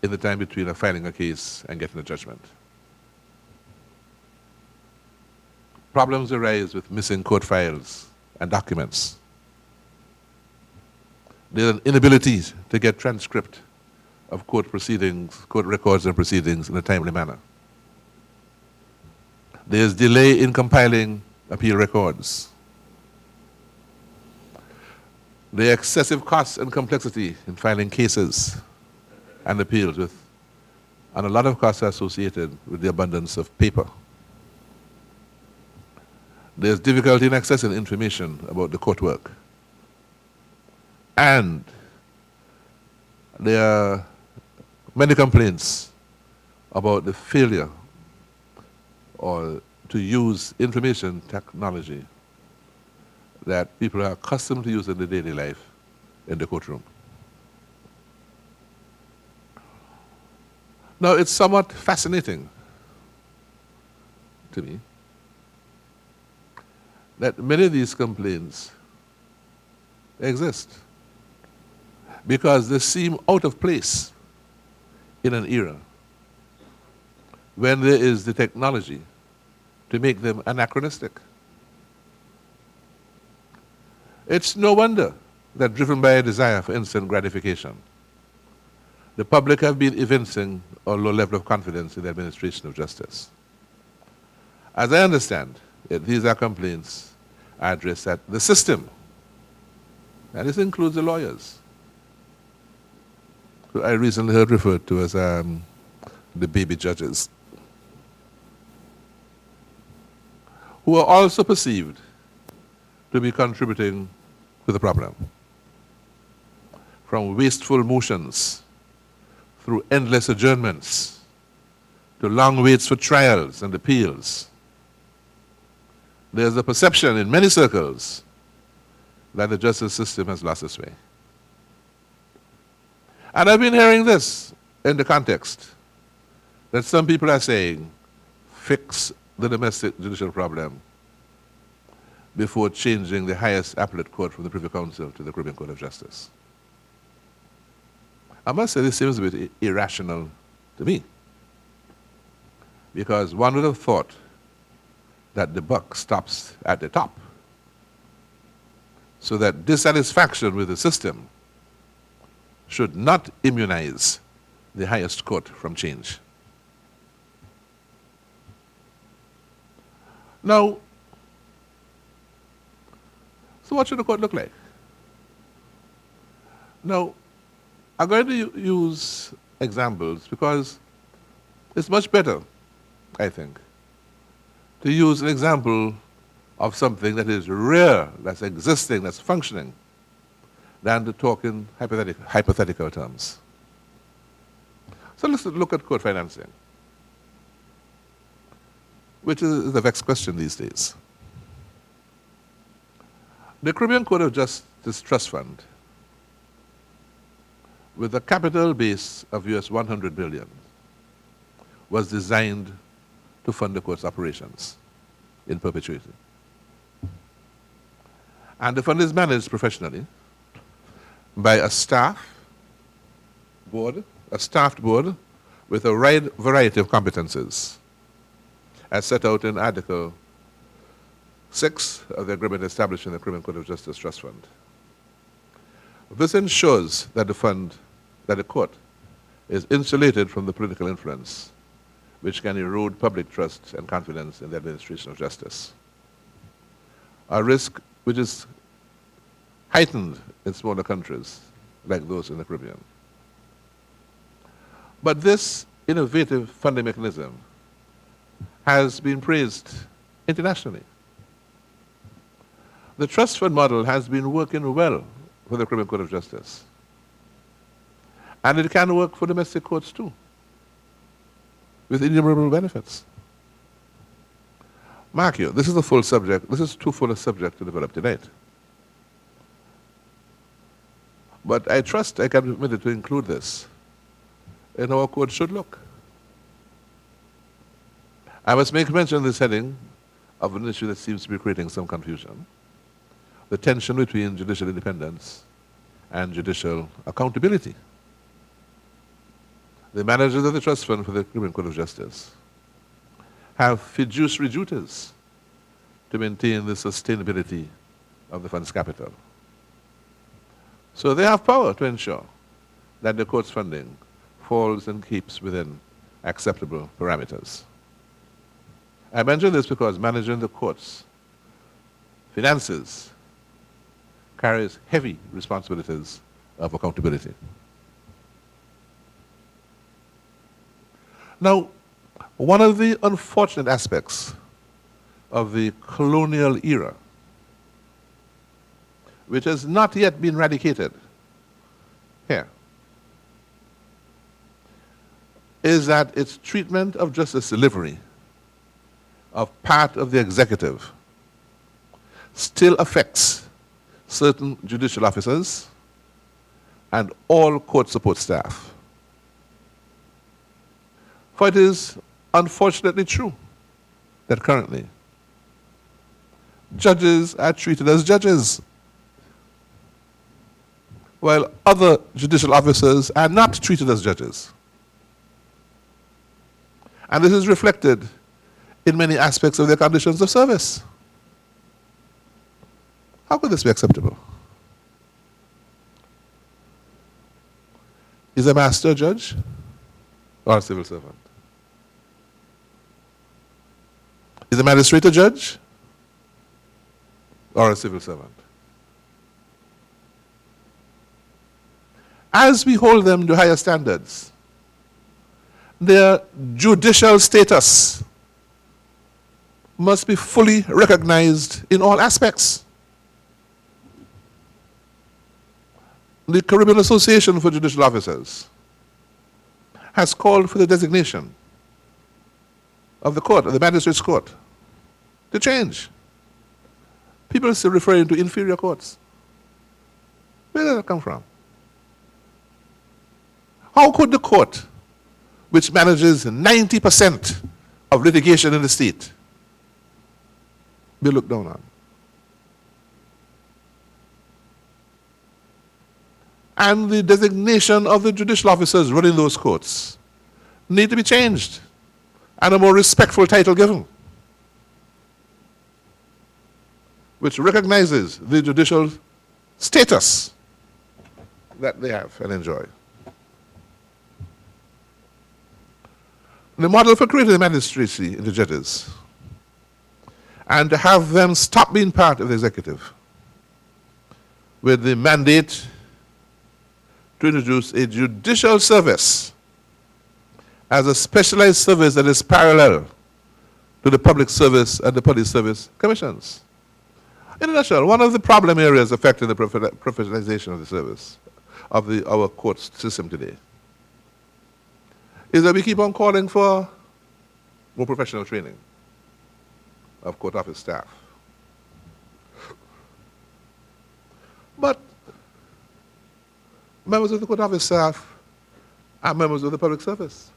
in the time between filing a case and getting a judgment. Problems arise with missing court files and documents. There's an inability to get transcript of court proceedings, court records and proceedings in a timely manner. There's delay in compiling appeal records. The excessive costs and complexity in filing cases and appeals and a lot of costs are associated with the abundance of paper. There's difficulty in accessing information about the court work. And there are many complaints about the failure or to use information technology that people are accustomed to use in their daily life in the courtroom. Now, it's somewhat fascinating to me that many of these complaints exist because they seem out of place in an era when there is the technology to make them anachronistic. It's no wonder that, driven by a desire for instant gratification, the public have been evincing a low level of confidence in the administration of justice. As I understand it, these are complaints addressed at the system, and this includes the lawyers, who I recently heard referred to as the baby judges, who are also perceived to be contributing to the problem. From wasteful motions, through endless adjournments, to long waits for trials and appeals, there's a perception in many circles that the justice system has lost its way. And I've been hearing this in the context that some people are saying, fix the domestic judicial problem before changing the highest appellate court from the Privy Council to the Caribbean Court of Justice. I must say this seems a bit irrational to me, because one would have thought that the buck stops at the top, so that dissatisfaction with the system should not immunize the highest court from change. Now, so what should the court look like? Now, I'm going to use examples because it's much better, I think, to use an example of something that is rare, that's existing, that's functioning, than to talk in hypothetical terms. So let's look at court financing, which is the vexed question these days. The Caribbean Court of Justice Trust Fund, with a capital base of US 100 billion, was designed to fund the court's operations in perpetuity. And the fund is managed professionally by a staffed board with a wide variety of competences, as set out in Article 6 of the agreement establishing the Caribbean Court of Justice Trust Fund. This ensures that the court is insulated from the political influence which can erode public trust and confidence in the administration of justice, a risk which is heightened in smaller countries like those in the Caribbean. But this innovative funding mechanism has been praised internationally. The trust fund model has been working well for the Caribbean Court of Justice. And it can work for domestic courts too, with innumerable benefits. Mark you, this is too full a subject to develop tonight. But I trust I can be permitted to include this in how our court should look. I must make mention of this heading of an issue that seems to be creating some confusion: the tension between judicial independence and judicial accountability. The managers of the trust fund for the Caribbean Court of Justice have fiduciary duties to maintain the sustainability of the fund's capital. So they have power to ensure that the court's funding falls and keeps within acceptable parameters. I mention this because managing the court's finances carries heavy responsibilities of accountability. Now, one of the unfortunate aspects of the colonial era, which has not yet been eradicated here, is that its treatment of justice delivery of part of the executive still affects certain judicial officers and all court support staff. For it is unfortunately true that currently judges are treated as judges, while other judicial officers are not treated as judges. And this is reflected in many aspects of their conditions of service. How could this be acceptable? Is a master a judge or a civil servant? Is a magistrate a judge or a civil servant? As we hold them to higher standards, their judicial status must be fully recognized in all aspects. The Caribbean Association for Judicial Officers has called for the designation of the court, of the magistrates' court, to change. People are still referring to inferior courts. Where did that come from? How could the court, which manages 90% of litigation in the state, be looked down on? and the designation of the judicial officers running those courts need to be changed and a more respectful title given, which recognizes the judicial status that they have and enjoy. The model for creating the magistracy in the judges and to have them stop being part of the executive with the mandate to introduce a judicial service as a specialized service that is parallel to the public service and the police service commissions. In a nutshell, one of the problem areas affecting the professionalization of the service of our court system today is that we keep on calling for more professional training of court office staff. But members of the court office staff are members of the public service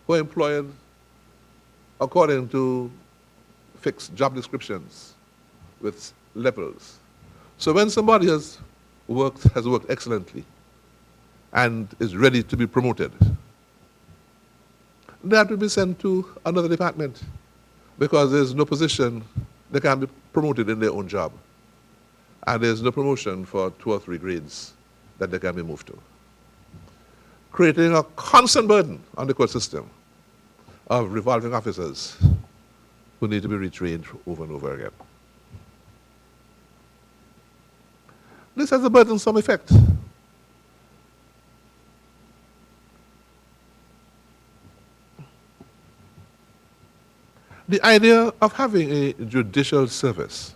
who are employed according to fixed job descriptions with levels. So when somebody has worked excellently and is ready to be promoted, they have to be sent to another department because there's no position they can be promoted in their own job. And there's no promotion for 2 or 3 grades that they can be moved to, creating a constant burden on the court system of revolving officers who need to be retrained over and over again. This has a burdensome effect. The idea of having a judicial service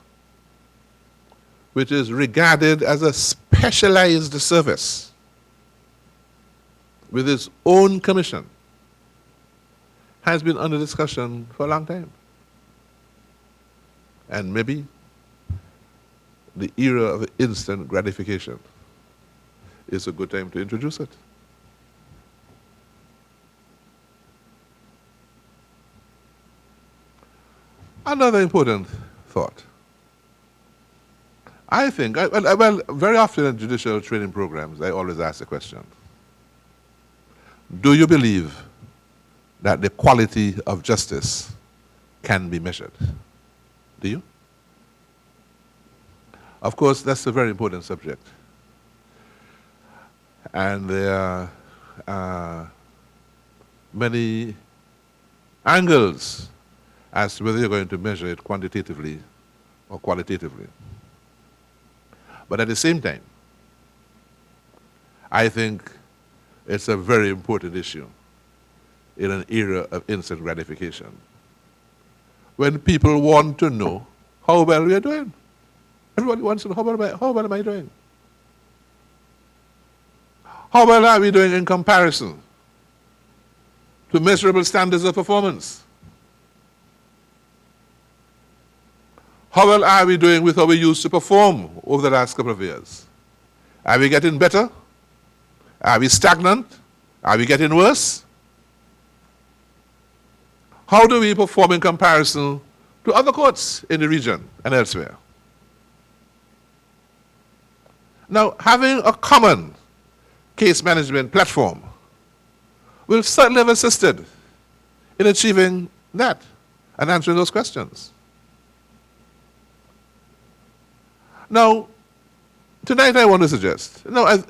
which is regarded as a specialized service with its own commission has been under discussion for a long time. And maybe the era of instant gratification is a good time to introduce it. Another important thought. I think, well, very often in judicial training programs, I always ask the question, do you believe that the quality of justice can be measured? Do you? Of course, that's a very important subject. And there are many angles as to whether you're going to measure it quantitatively or qualitatively. But at the same time, I think it's a very important issue in an era of instant gratification, when people want to know how well we are doing. Everybody wants to know, how well am I doing? How well are we doing in comparison to measurable standards of performance? How well are we doing with how we used to perform over the last couple of years? Are we getting better? Are we stagnant? Are we getting worse? How do we perform in comparison to other courts in the region and elsewhere? Now, having a common case management platform will certainly have assisted in achieving that and answering those questions. Now, tonight I want to suggest, Ms.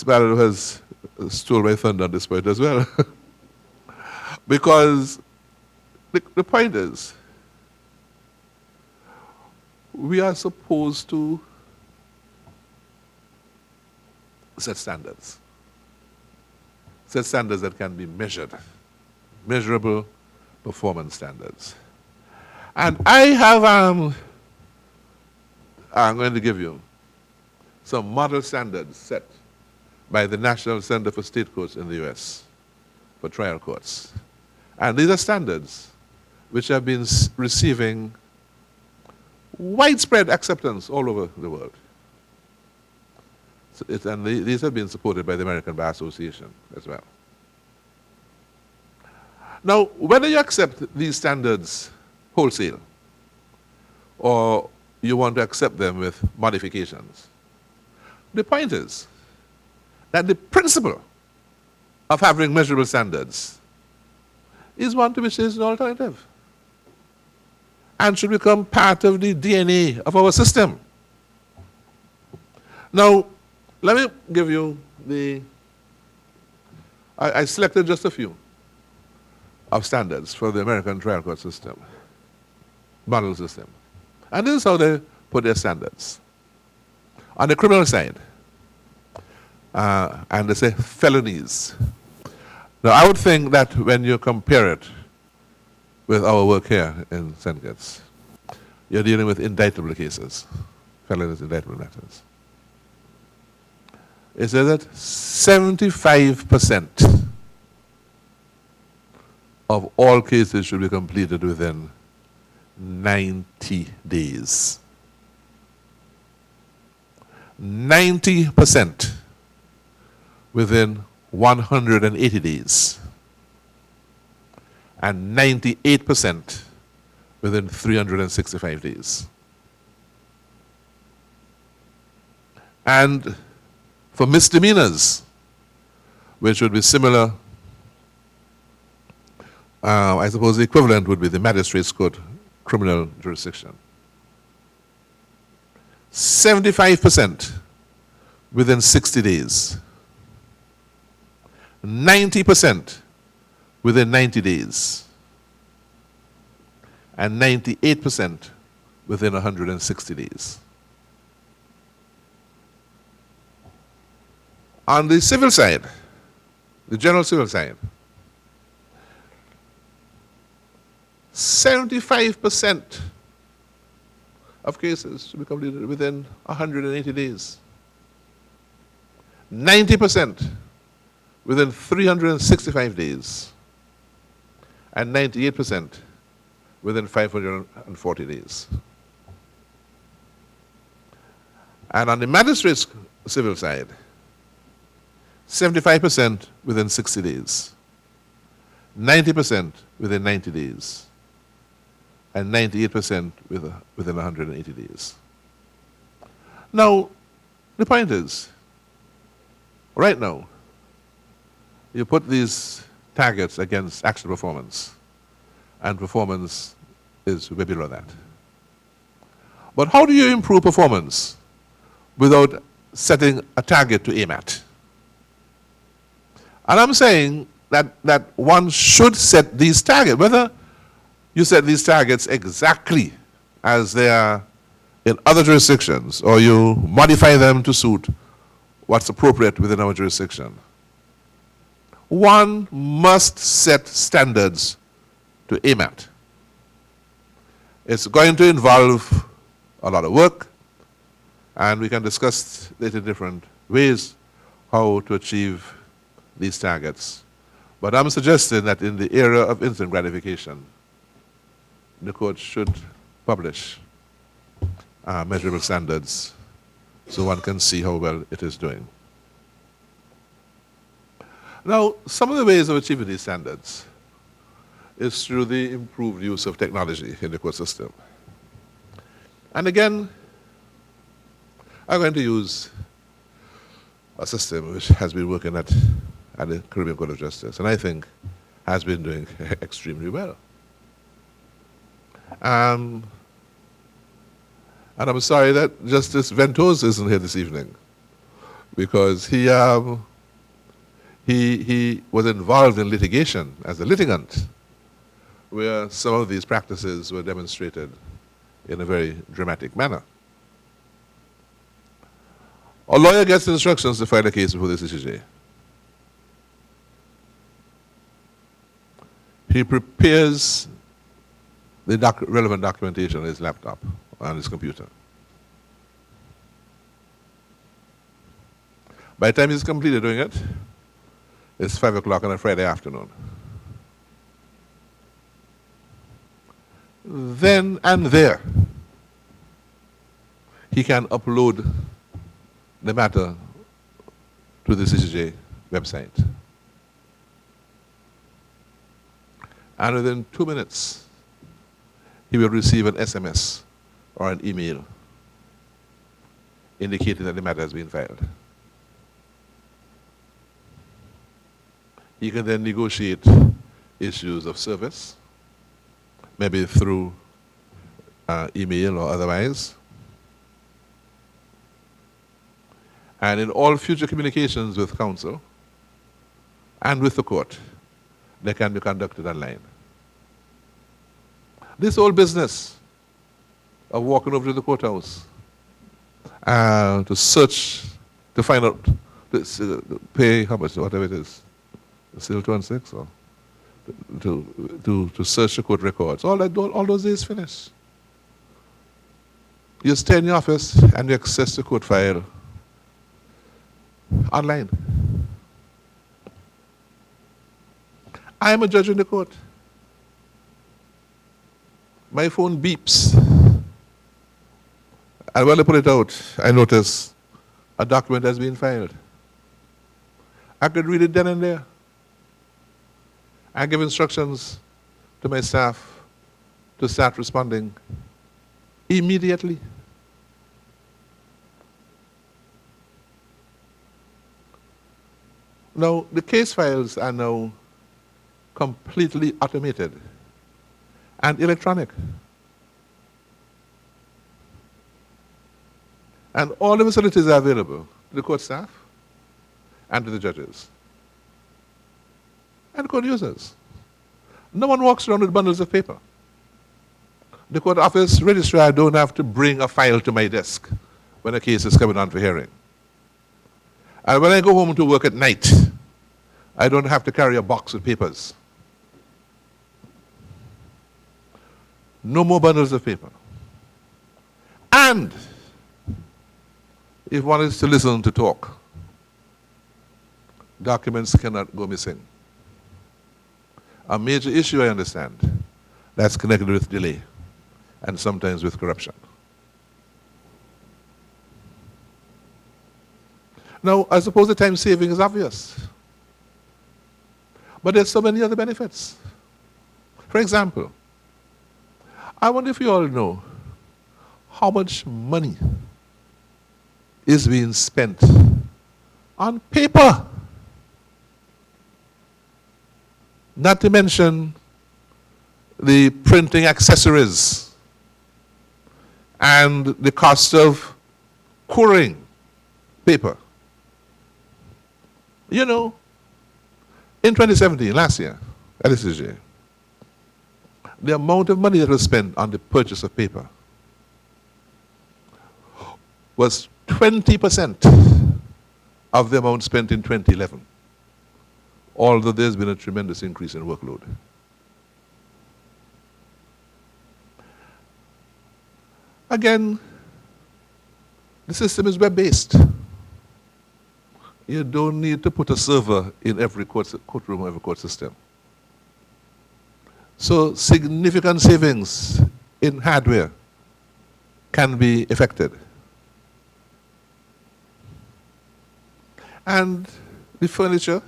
Byron has stole my thunder on this point as well. Because the point is, we are supposed to set standards. Set standards that can be measured, measurable performance standards. And I have, I'm going to give you some model standards set by the National Center for State Courts in the US for trial courts. And these are standards which have been receiving widespread acceptance all over the world. And these have been supported by the American Bar Association as well. Now, whether you accept these standards wholesale or you want to accept them with modifications. The point is that the principle of having measurable standards is one to which there is no alternative and should become part of the DNA of our system. Now, let me give you I selected just a few of standards for the American trial court system, model system. And this is how they put their standards. On the criminal side, and they say felonies. Now, I would think that when you compare it with our work here in St. Kitts, you're dealing with indictable cases, felonies, indictable matters. It says that 75% of all cases should be completed within 90 days. 90% within 180 days. And 98% within 365 days. And for misdemeanors, which would be similar, I suppose the equivalent would be the magistrate's court criminal jurisdiction. 75% within 60 days. 90% within 90 days. And 98% within 160 days. On the civil side, the general civil side, 75% of cases should be completed within 180 days. 90% within 365 days. And 98% within 540 days. And on the magistrate's civil side, 75% within 60 days, 90% within 90 days, and 98% within 180 days. Now, the point is, right now, you put these targets against actual performance, and performance is way below that. But how do you improve performance without setting a target to aim at? And I'm saying that one should set these targets, whether you set these targets exactly as they are in other jurisdictions, or you modify them to suit what's appropriate within our jurisdiction. One must set standards to aim at. It's going to involve a lot of work, and we can discuss it in different ways how to achieve these targets. But I'm suggesting that in the era of instant gratification, the court should publish measurable standards so one can see how well it is doing. Now, some of the ways of achieving these standards is through the improved use of technology in the court system. And again, I'm going to use a system which has been working at the Caribbean Court of Justice, and I think has been doing extremely well. And I'm sorry that Justice Ventos isn't here this evening, because he was involved in litigation as a litigant, where some of these practices were demonstrated in a very dramatic manner. A lawyer gets instructions to file a case before the CCJ. He prepares the relevant documentation on his laptop, on his computer. By the time he's completed doing it, it's 5 o'clock on a Friday afternoon. Then and there, he can upload the matter to the CCJ website. And within 2 minutes, he will receive an SMS or an email indicating that the matter has been filed. He can then negotiate issues of service, maybe through email or otherwise. And in all future communications with counsel and with the court, they can be conducted online. This whole business of walking over to the courthouse to search, to find out, to pay how much, whatever it is, still 216, or to search the court records, all those days finished. You stay in your office and you access the court file online. I am a judge in the court. My phone beeps. And when I put it out, I notice a document has been filed. I could read it then and there. I give instructions to my staff to start responding immediately. Now, the case files are now completely automated and electronic. And all the facilities are available to the court staff and to the judges and court users. No one walks around with bundles of paper. The court office registrar don't have to bring a file to my desk when a case is coming on for hearing. And when I go home to work at night, I don't have to carry a box with papers. No more bundles of paper. And if one is to listen to talk, documents cannot go missing. A major issue, I understand, that's connected with delay and sometimes with corruption. Now, I suppose the time saving is obvious, but there's so many other benefits. For example, I wonder if you all know how much money is being spent on paper. Not to mention the printing accessories and the cost of curing paper. You know, in 2017, last year, at SCJ, the amount of money that was spent on the purchase of paper was 20% of the amount spent in 2011, although there's been a tremendous increase in workload. Again, the system is web-based. You don't need to put a server in every courtroom or every court system. So significant savings in hardware can be effected. And the furniture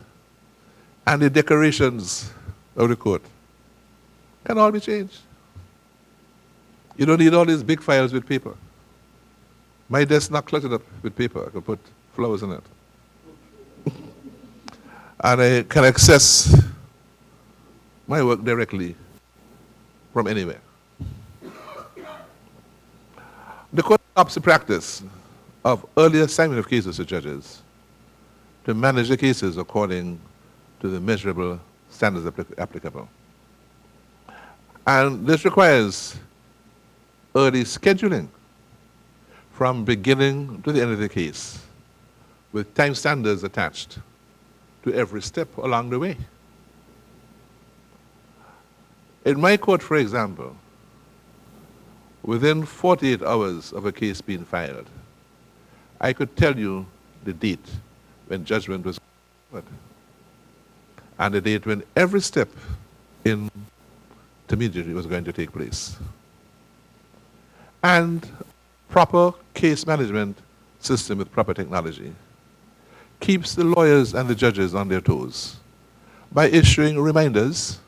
and the decorations of the court can all be changed. You don't need all these big files with paper. My desk not cluttered up with paper. I could put flowers in it. And I can access my work directly from anywhere. The court adopts the practice of early assignment of cases to judges to manage the cases according to the measurable standards applicable. And this requires early scheduling from beginning to the end of the case with time standards attached to every step along the way. In my court, for example, within 48 hours of a case being filed, I could tell you the date when judgment was given and the date when every step in intermediary was going to take place. And proper case management system with proper technology keeps the lawyers and the judges on their toes by issuing reminders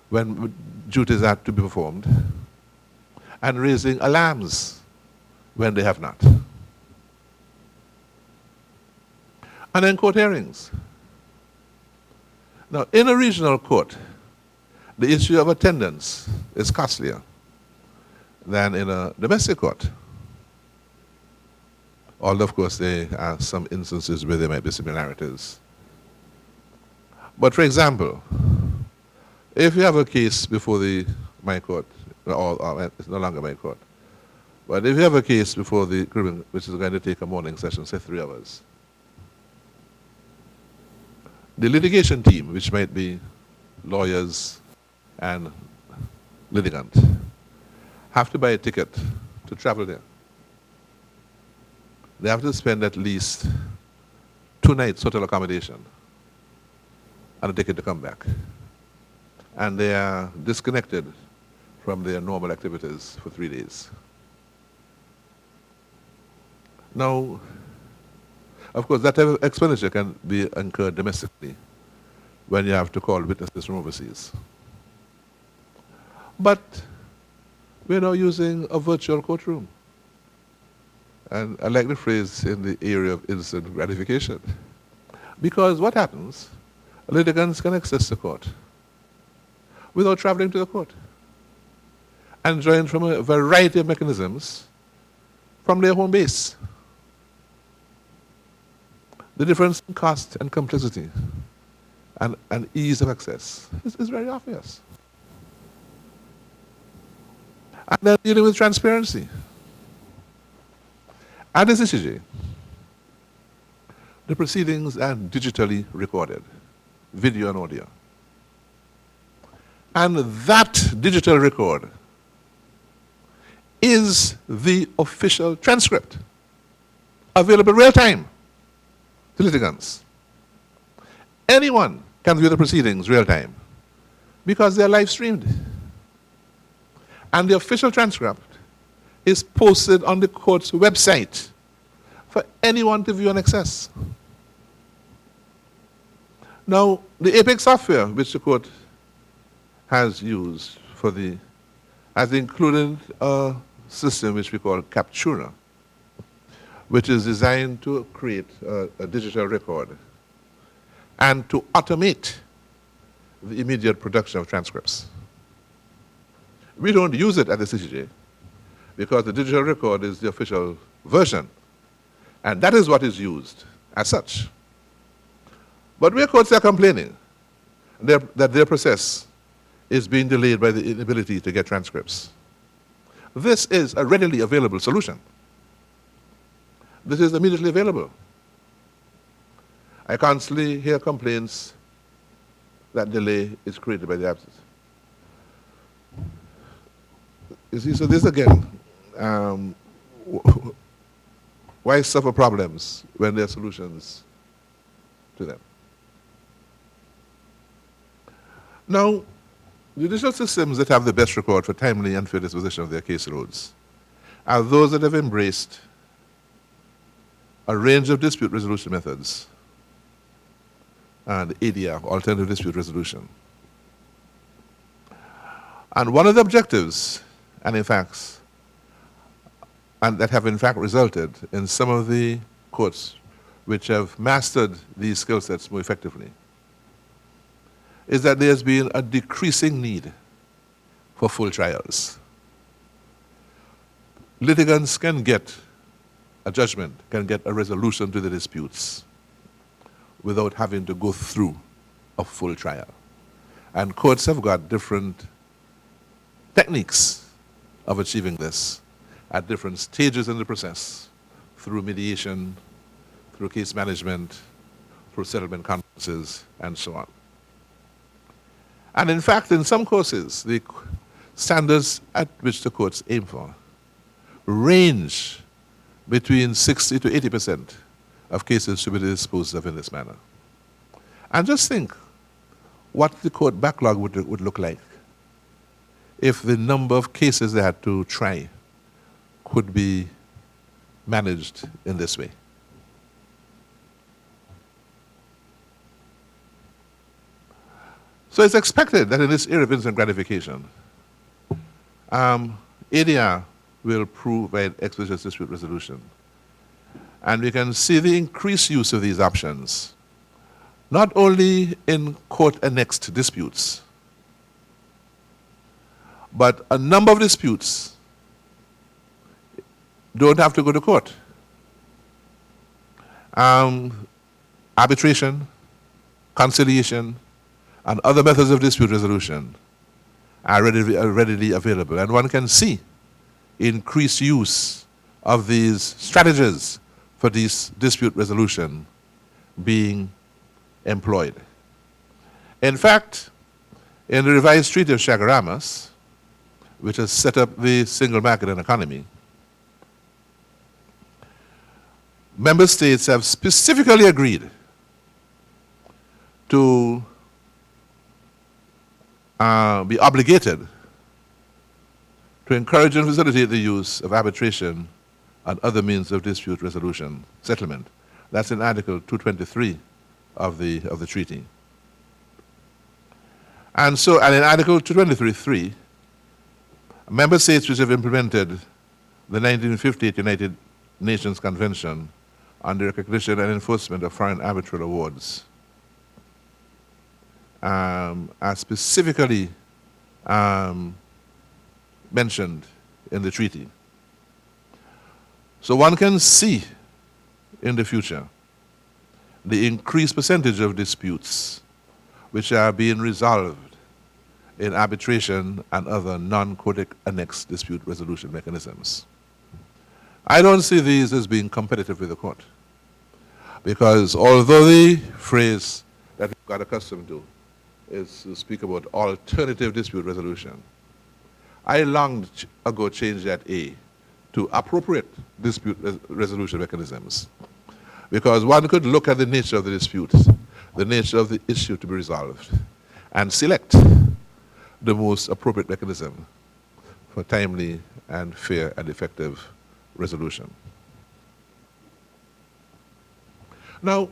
when duties are to be performed and raising alarms when they have not. And then court hearings. Now, in a regional court, the issue of attendance is costlier than in a domestic court. Although, of course, there are some instances where there might be similarities. But for example, if you have a case before my court, or it's no longer my court, but if you have a case before the criminal, which is going to take a morning session, say 3 hours, the litigation team, which might be lawyers and litigant, have to buy a ticket to travel there. They have to spend at least 2 nights hotel accommodation and a ticket to come back. And they are disconnected from their normal activities for 3 days. Now, of course, that type of expenditure can be incurred domestically when you have to call witnesses from overseas. But we're now using a virtual courtroom. And I like the phrase in the area of instant gratification. Because what happens, litigants can access the court without traveling to the court and join from a variety of mechanisms from their home base. The difference in cost and complexity and ease of access is very obvious. And then dealing with transparency. At the CCJ, the proceedings are digitally recorded, video and audio. And that digital record is the official transcript, available real time to litigants. Anyone can view the proceedings real time because they are live streamed. And the official transcript is posted on the court's website for anyone to view and access. Now, the Apex software, which the court has used has included a system which we call Captura, which is designed to create a digital record and to automate the immediate production of transcripts. We don't use it at the CCJ because the digital record is the official version, and that is what is used as such. But where courts are complaining that their process is being delayed by the inability to get transcripts, this is a readily available solution. This is immediately available. I constantly hear complaints that delay is created by the absence. You see, so this again, why suffer problems when there are solutions to them? Now, judicial systems that have the best record for timely and fair disposition of their caseloads are those that have embraced a range of dispute resolution methods and ADR, alternative dispute resolution. And one of the objectives, and that have in fact resulted in some of the courts which have mastered these skill sets more effectively, is that there's been a decreasing need for full trials. Litigants can get a judgment, can get a resolution to the disputes without having to go through a full trial. And courts have got different techniques of achieving this at different stages in the process, through mediation, through case management, through settlement conferences, and so on. And in fact, in some courses, the standards at which the courts aim for range between 60 to 80% of cases should be disposed of in this manner. And just think what the court backlog would look like if the number of cases they had to try could be managed in this way. So it's expected that in this era of instant gratification, ADR will provide expeditious dispute resolution. And we can see the increased use of these options, not only in court-annexed disputes, but a number of disputes don't have to go to court. Arbitration, conciliation, and other methods of dispute resolution are readily available. And one can see increased use of these strategies for this dispute resolution being employed. In fact, in the revised Treaty of Chaguaramas, which has set up the single market and economy, member states have specifically agreed to be obligated to encourage and facilitate the use of arbitration and other means of dispute resolution settlement. That's in Article 223 of the treaty. And in Article 223.3, member states which have implemented the 1958 United Nations Convention on the recognition and enforcement of foreign arbitral awards are specifically mentioned in the treaty. So one can see in the future the increased percentage of disputes which are being resolved in arbitration and other non-court annexed dispute resolution mechanisms. I don't see these as being competitive with the court, because although the phrase that we've got accustomed to is to speak about alternative dispute resolution, I long ago changed that A to appropriate dispute resolution mechanisms, because one could look at the nature of the dispute, the nature of the issue to be resolved, and select the most appropriate mechanism for timely and fair and effective resolution. Now,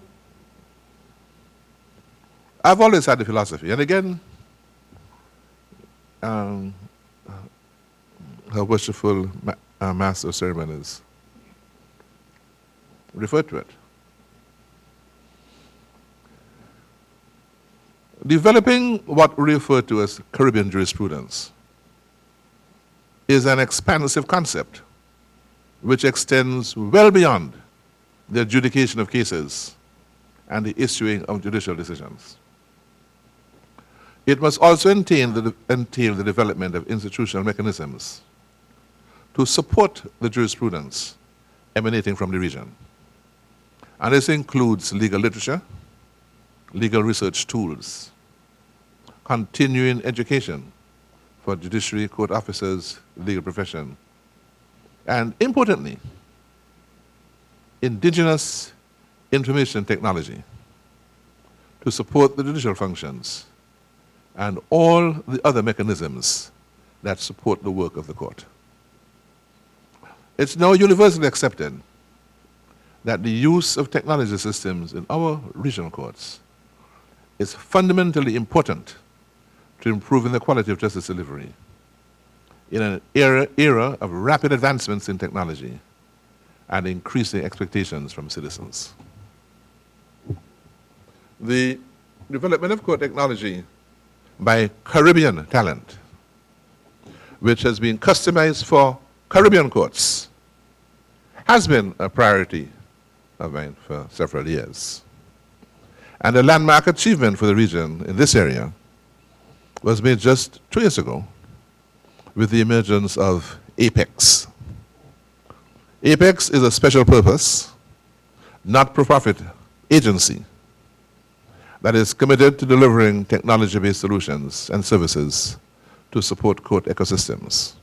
I've always had the philosophy, and again, her worshipful master of ceremonies referred to it. Developing what we refer to as Caribbean jurisprudence is an expansive concept which extends well beyond the adjudication of cases and the issuing of judicial decisions. It must also entail the development of institutional mechanisms to support the jurisprudence emanating from the region. And this includes legal literature, legal research tools, continuing education for judiciary, court officers, legal profession, and importantly, indigenous information technology to support the judicial functions and all the other mechanisms that support the work of the court. It's now universally accepted that the use of technology systems in our regional courts is fundamentally important to improving the quality of justice delivery in an era of rapid advancements in technology and increasing expectations from citizens. The development of court technology by Caribbean talent, which has been customized for Caribbean courts, has been a priority of mine for several years. And a landmark achievement for the region in this area was made just 2 years ago with the emergence of APEX. APEX is a special purpose, not-for-profit agency that is committed to delivering technology-based solutions and services to support court ecosystems.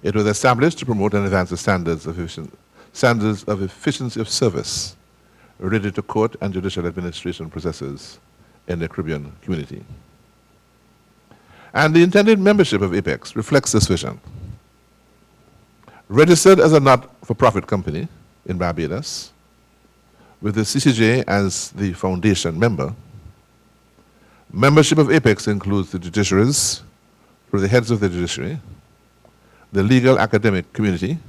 It was established to promote and advance the standards of efficiency of service related to court and judicial administration processes in the Caribbean community. And the intended membership of APEX reflects this vision. Registered as a not-for-profit company in Barbados, with the CCJ as the foundation member, membership of APEX includes the judiciaries through the heads of the judiciary, the legal academic community,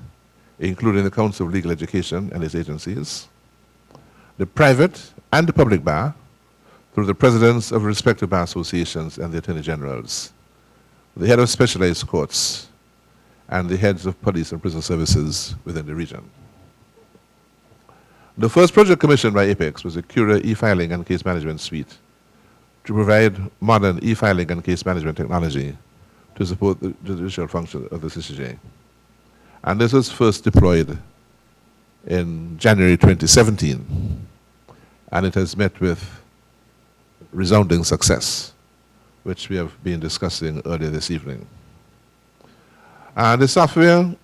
including the Council of Legal Education and its agencies, the private and the public bar, through the presidents of respective bar associations and the attorney generals, the head of specialized courts, and the heads of police and prison services within the region. The first project commissioned by Apex was a Cura e-filing and case management suite to provide modern e-filing and case management technology to support the judicial function of the CCJ. And this was first deployed in January 2017, and it has met with resounding success, which we have been discussing earlier this evening. The software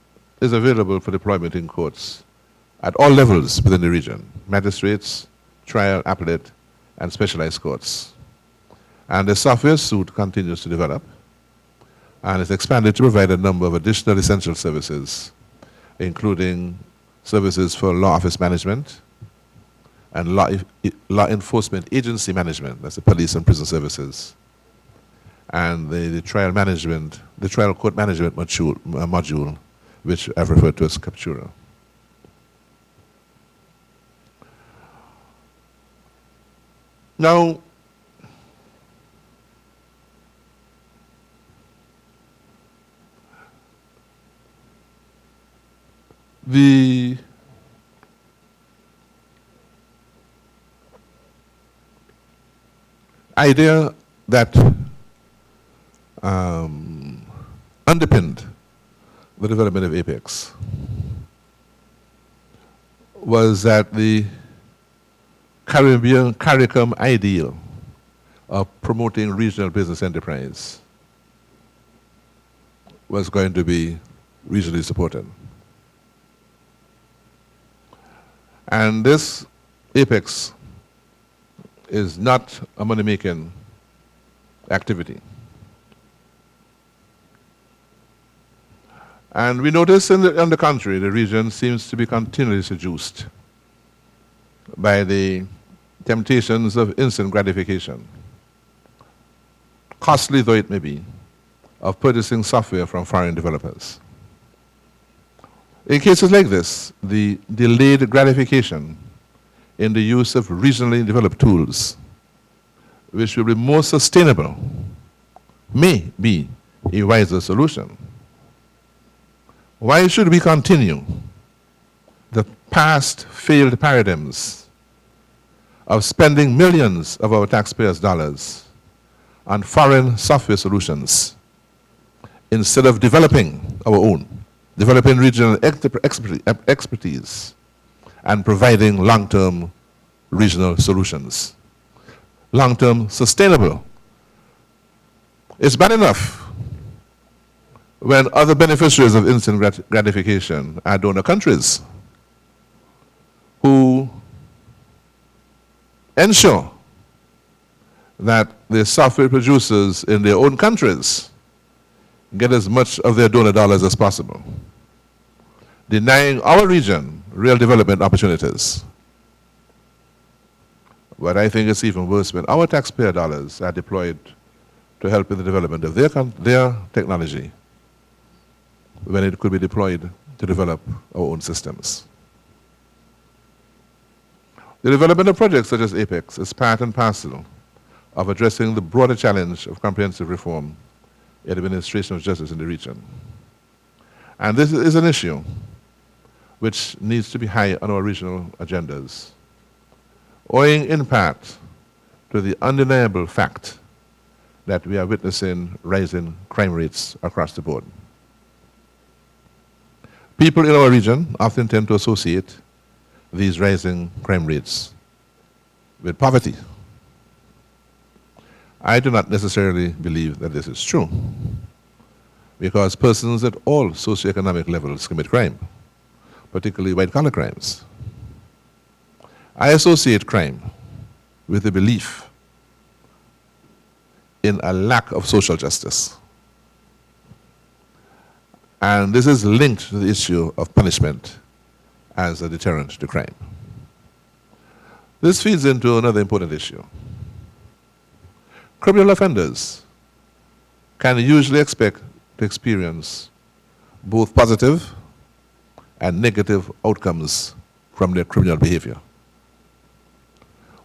is available for deployment in courts at all levels within the region: magistrates, trial, appellate, and specialized courts. And the software suite continues to develop and is expanded to provide a number of additional essential services, including services for law office management and law enforcement agency management, that's the police and prison services, and the trial management, the trial court management module, which I've referred to as Captura. Now, the idea that underpinned the development of Apex was that the CARICOM ideal of promoting regional business enterprise was going to be regionally supported. And this Apex is not a money-making activity. And we notice on the contrary, the region seems to be continually seduced by the temptations of instant gratification, costly though it may be, of purchasing software from foreign developers. In cases like this, the delayed gratification in the use of regionally developed tools, which will be more sustainable, may be a wiser solution. Why should we continue the past failed paradigms of spending millions of our taxpayers' dollars on foreign software solutions instead of developing our own, developing regional expertise, and providing long-term regional solutions? Long-term sustainable. It's bad enough when other beneficiaries of instant gratification are donor countries who ensure that the software producers in their own countries get as much of their donor dollars as possible, denying our region real development opportunities. But I think it's even worse when our taxpayer dollars are deployed to help in the development of their technology, when it could be deployed to develop our own systems. The development of projects such as Apex is part and parcel of addressing the broader challenge of comprehensive reform in the administration of justice in the region. And this is an issue which needs to be high on our regional agendas, owing in part to the undeniable fact that we are witnessing rising crime rates across the board. People in our region often tend to associate these rising crime rates with poverty. I do not necessarily believe that this is true, because persons at all socioeconomic levels commit crime, particularly white-collar crimes. I associate crime with the belief in a lack of social justice. And this is linked to the issue of punishment as a deterrent to crime. This feeds into another important issue. Criminal offenders can usually expect to experience both positive and negative outcomes from their criminal behavior.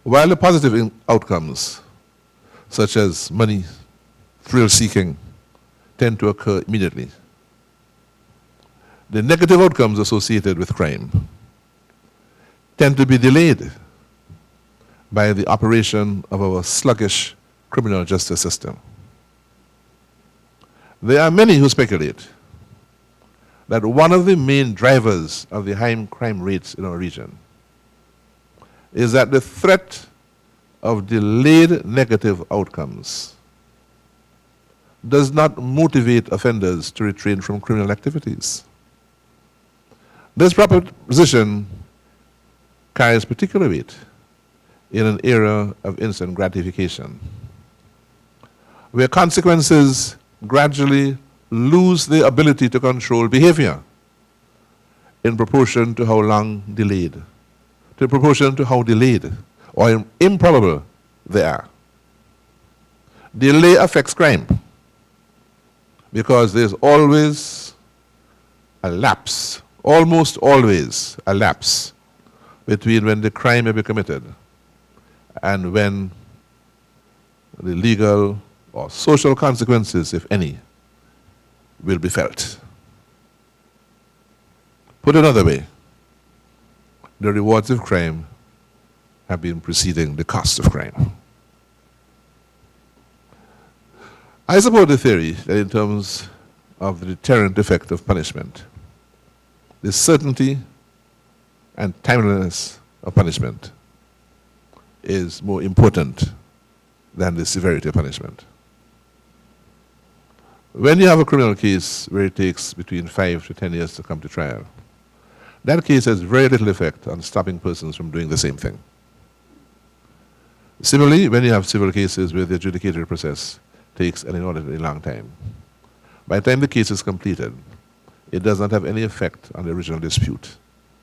While the positive outcomes, such as money, thrill-seeking, tend to occur immediately, the negative outcomes associated with crime tend to be delayed by the operation of our sluggish criminal justice system. There are many who speculate that one of the main drivers of the high crime rates in our region is that the threat of delayed negative outcomes does not motivate offenders to refrain from criminal activities. This proposition carries particular weight in an era of instant gratification, where consequences gradually lose their ability to control behavior in proportion to how long delayed, to proportion to how delayed or improbable they are. Delay affects crime because there's always a lapse, almost always a lapse between when the crime may be committed and when the legal or social consequences, if any, will be felt. Put another way, the rewards of crime have been preceding the cost of crime. I support the theory that in terms of the deterrent effect of punishment, the certainty and timeliness of punishment is more important than the severity of punishment. When you have a criminal case where it takes between 5 to 10 years to come to trial, that case has very little effect on stopping persons from doing the same thing. Similarly, when you have civil cases where the adjudicatory process takes an inordinately long time, by the time the case is completed, it does not have any effect on the original dispute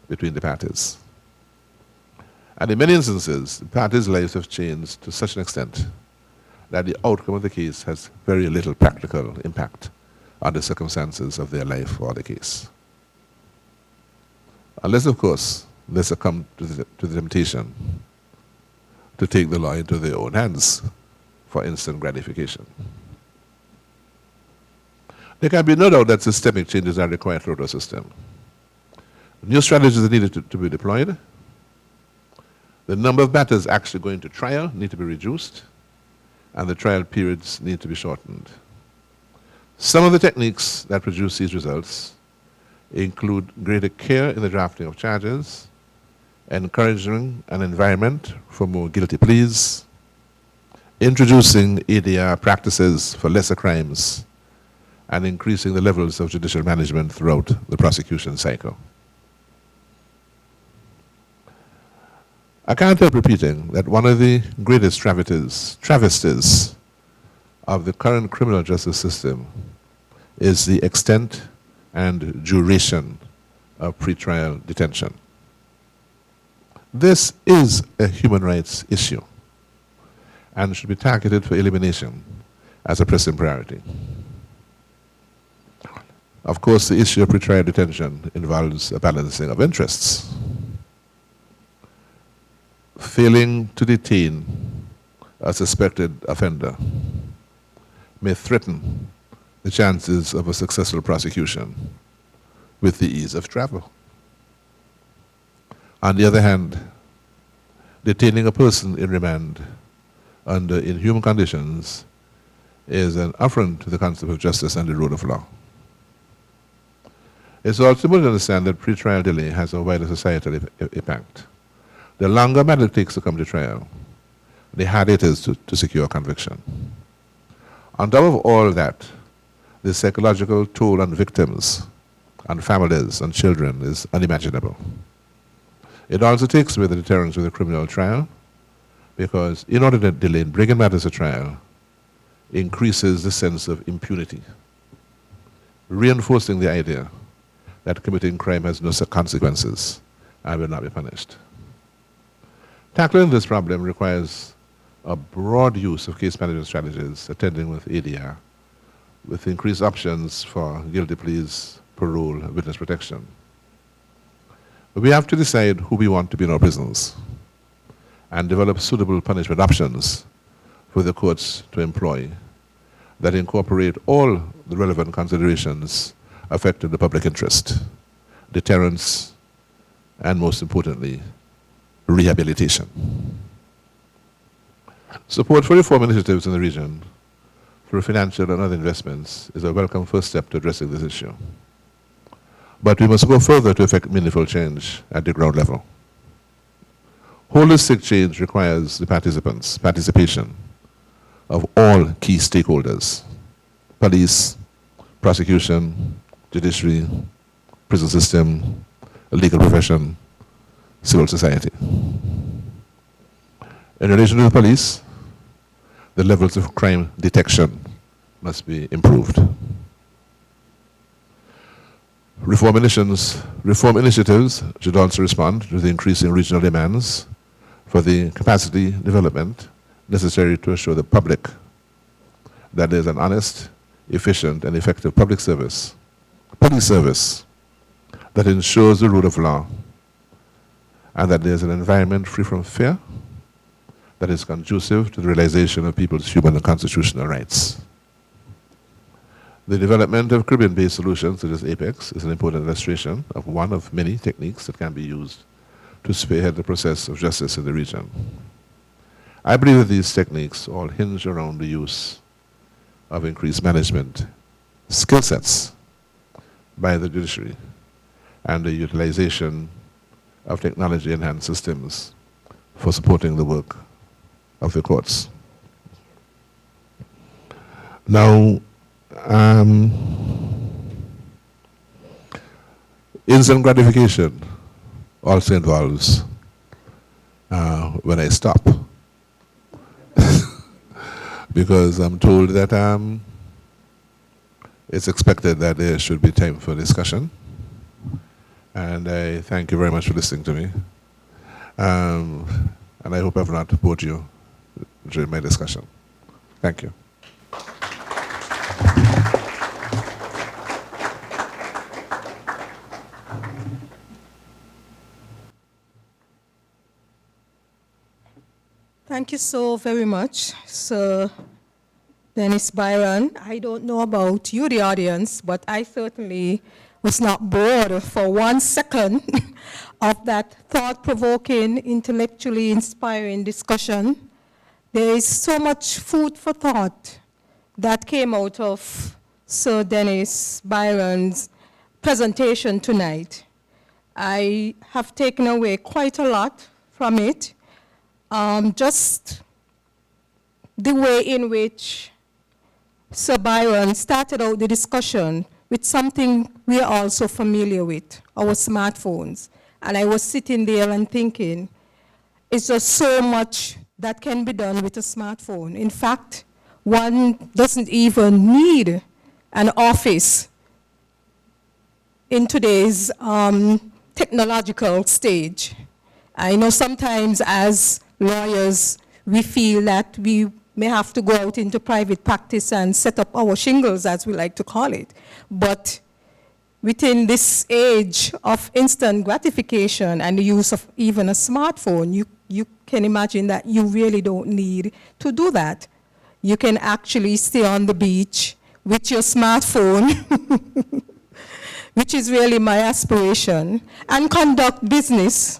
between the parties. And in many instances, the parties' lives have changed to such an extent that the outcome of the case has very little practical impact on the circumstances of their life or the case. Unless, of course, they succumb to the temptation to take the law into their own hands for instant gratification. There can be no doubt that systemic changes are required throughout our system. New strategies are needed to be deployed. The number of matters actually going to trial need to be reduced, and the trial periods need to be shortened. Some of the techniques that produce these results include greater care in the drafting of charges, encouraging an environment for more guilty pleas, introducing ADR practices for lesser crimes, and increasing the levels of judicial management throughout the prosecution cycle. I can't help repeating that one of the greatest travesties of the current criminal justice system is the extent and duration of pretrial detention. This is a human rights issue and should be targeted for elimination as a pressing priority. Of course, the issue of pretrial detention involves a balancing of interests. Failing to detain a suspected offender may threaten the chances of a successful prosecution with the ease of travel. On the other hand, detaining a person in remand under inhuman conditions is an affront to the concept of justice and the rule of law. It's also important to understand that pretrial delay has a wider societal impact. The longer matter it takes to come to trial, the harder it is to secure conviction. On top of all that, the psychological toll on victims, on families, on children is unimaginable. It also takes away the deterrence of the criminal trial because inordinate delay in bringing matters to trial increases the sense of impunity, reinforcing the idea that committing crime has no consequences and will not be punished. Tackling this problem requires a broad use of case management strategies attending with ADR, with increased options for guilty pleas, parole, witness protection. We have to decide who we want to be in our prisons and develop suitable punishment options for the courts to employ that incorporate all the relevant considerations affecting the public interest, deterrence, and most importantly, rehabilitation. Support for reform initiatives in the region through financial and other investments is a welcome first step to addressing this issue. But we must go further to effect meaningful change at the ground level. Holistic change requires the participation of all key stakeholders: police, prosecution, judiciary, prison system, legal profession, civil society. In relation to the police, the levels of crime detection must be improved. Reform initiatives should also respond to the increasing regional demands for the capacity development necessary to assure the public that there is an honest, efficient, and effective public service, police service, that ensures the rule of law, and that there is an environment free from fear that is conducive to the realization of people's human and constitutional rights. The development of Caribbean-based solutions such as APEX is an important illustration of one of many techniques that can be used to spearhead the process of justice in the region. I believe that these techniques all hinge around the use of increased management skill sets by the judiciary and the utilization of technology-enhanced systems for supporting the work of the courts. Now, instant gratification also involves when I stop. Because I'm told that it's expected that there should be time for discussion. And I thank you very much for listening to me. And I hope I've not bored you during my discussion. Thank you. Thank you so very much, Sir Dennis Byron. I don't know about you, the audience, but I certainly was not bored for 1 second of that thought-provoking, intellectually inspiring discussion. There is so much food for thought that came out of Sir Dennis Byron's presentation tonight. I have taken away quite a lot from it. Just the way in which Sir Byron started out the discussion with something we are also familiar with, our smartphones. And I was sitting there and thinking, it's just so much that can be done with a smartphone. In fact, one doesn't even need an office in today's technological stage. I know sometimes as lawyers, we feel that we may have to go out into private practice and set up our shingles, as we like to call it. But within this age of instant gratification and the use of even a smartphone, you can imagine that you really don't need to do that. You can actually stay on the beach with your smartphone, which is really my aspiration, and conduct business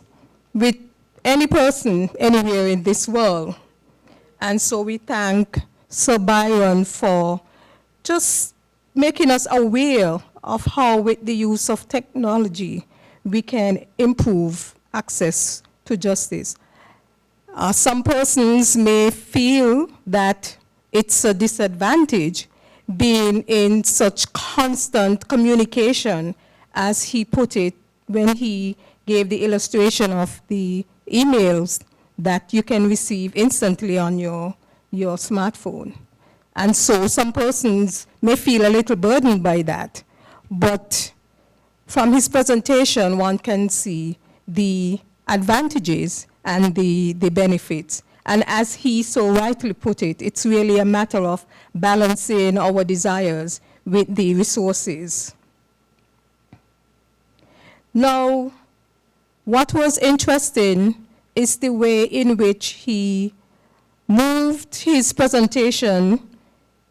with any person anywhere in this world. And so we thank Sir Byron for just making us aware of how with the use of technology we can improve access to justice. Some persons may feel that it's a disadvantage being in such constant communication, as he put it when he gave the illustration of the emails that you can receive instantly on your smartphone. And so some persons may feel a little burdened by that. But from his presentation, one can see the advantages and the benefits. And as he so rightly put it, it's really a matter of balancing our desires with the resources. Now, what was interesting is the way in which he moved his presentation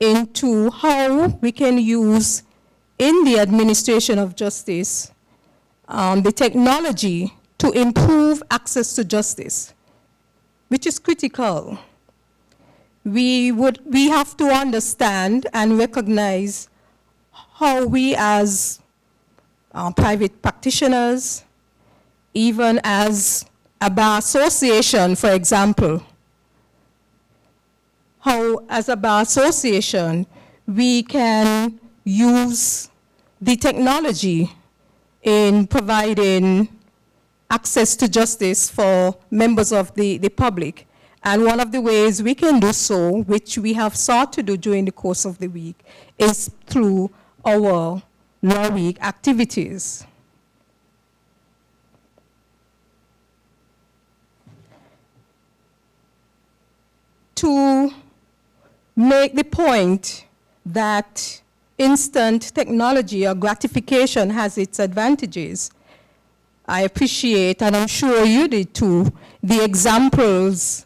into how we can use in the administration of justice the technology to improve access to justice, which is critical. We have to understand and recognize how we as private practitioners, even as a bar association, for example, how as a bar association we can use the technology in providing access to justice for members of the public. And one of the ways we can do so, which we have sought to do during the course of the week, is through our Law Week activities. To make the point that instant technology or gratification has its advantages, I appreciate, and I'm sure you did too, the examples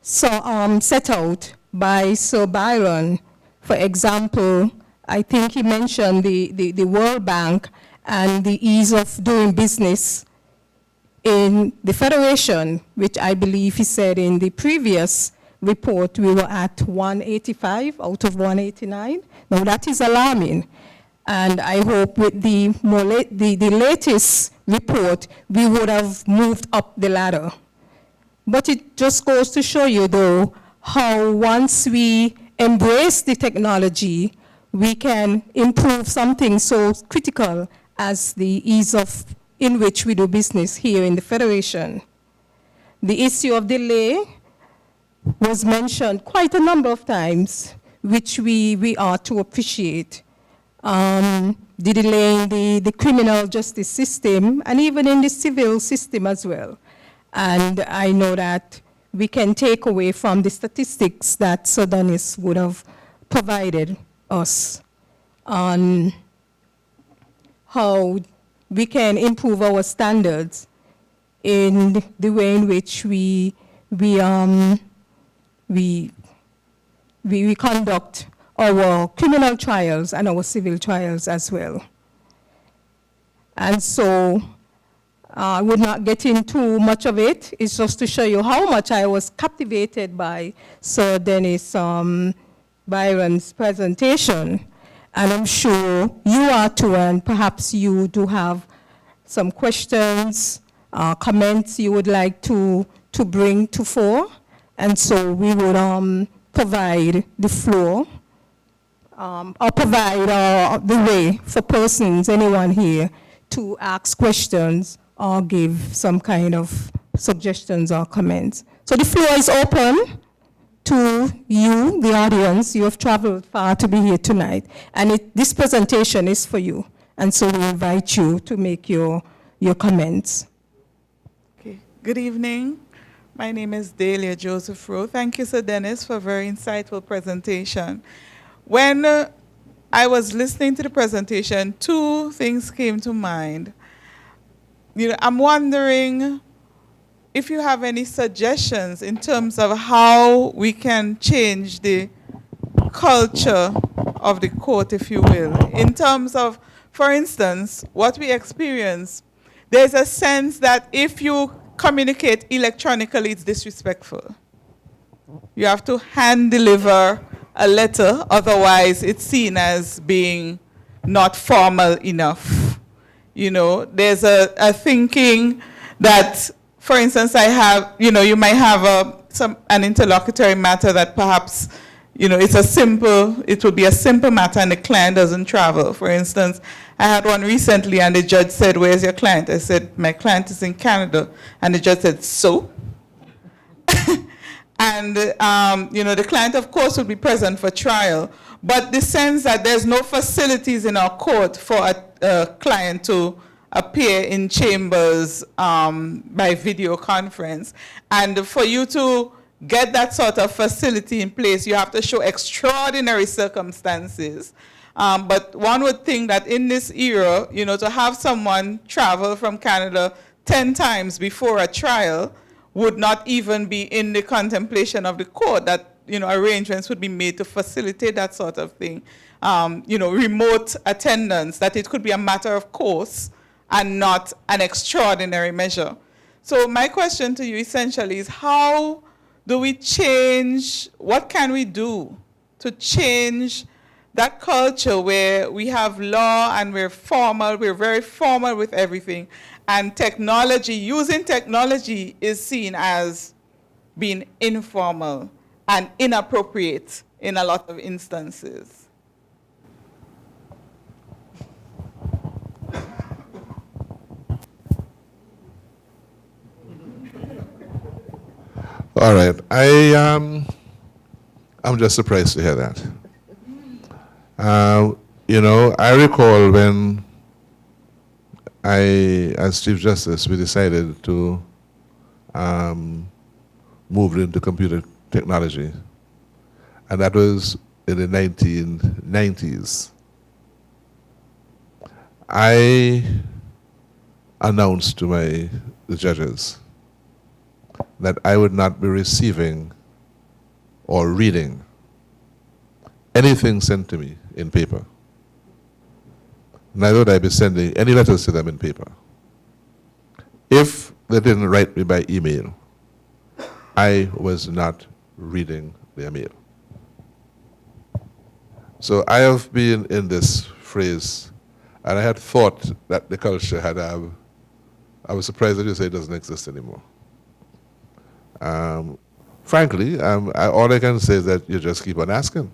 set out by Sir Byron. For example, I think he mentioned the World Bank and the ease of doing business in the Federation, which I believe he said in the previous report we were at 185 out of 189. Now that is alarming. And I hope with the latest report, we would have moved up the ladder. But it just goes to show you, though, how once we embrace the technology, we can improve something so critical as the ease of in which we do business here in the Federation. The issue of delay was mentioned quite a number of times, which we are to appreciate. The delay in the criminal justice system, and even in the civil system as well. And I know that we can take away from the statistics that Sir Dennis would have provided us on how we can improve our standards in the way in which we conduct our criminal trials and our civil trials as well. And so I would not get into much of it. It's just to show you how much I was captivated by Sir Dennis Byron's presentation. And I'm sure you are too, and perhaps you do have some questions, comments you would like to bring to fore. And so we would provide the floor, or provide the way for persons, anyone here, to ask questions or give some kind of suggestions or comments. So the floor is open to you, the audience. You have traveled far to be here tonight, and this presentation is for you. And so we invite you to make your comments. Okay. Good evening. My name is Dahlia Joseph Rowe. Thank you, Sir Dennis, for a very insightful presentation. When I was listening to the presentation, two things came to mind. I'm wondering if you have any suggestions in terms of how we can change the culture of the court, if you will. In terms of, for instance, what we experience, there's a sense that if you communicate electronically, it's disrespectful. You have to hand deliver a letter, otherwise it's seen as being not formal enough. There's a thinking that, for instance, you might have an interlocutory matter that perhaps, it would be a simple matter and the client doesn't travel. For instance, I had one recently and the judge said, "Where's your client?" I said, "My client is in Canada." And the judge said, "So?" And, the client, of course, would be present for trial. But the sense that there's no facilities in our court for a client to appear in chambers by video conference. And for you to get that sort of facility in place, you have to show extraordinary circumstances. But one would think that in this era, to have someone travel from Canada 10 times before a trial would not even be in the contemplation of the court, that, arrangements would be made to facilitate that sort of thing. Remote attendance, that it could be a matter of course and not an extraordinary measure. So my question to you essentially is, how do we change, what can we do to change that culture where we have law and we're very formal with everything, and technology, using technology is seen as being informal and inappropriate in a lot of instances? All right. I'm just surprised to hear that. I recall when as Chief Justice, we decided to move into computer technology, and that was in the 1990s. I announced to the judges that I would not be receiving or reading anything sent to me in paper. Neither would I be sending any letters to them in paper. If they didn't write me by email, I was not reading their mail. So I have been in this phrase, and I had thought that the culture had, I was surprised that you say it doesn't exist anymore. Frankly, all I can say is that you just keep on asking.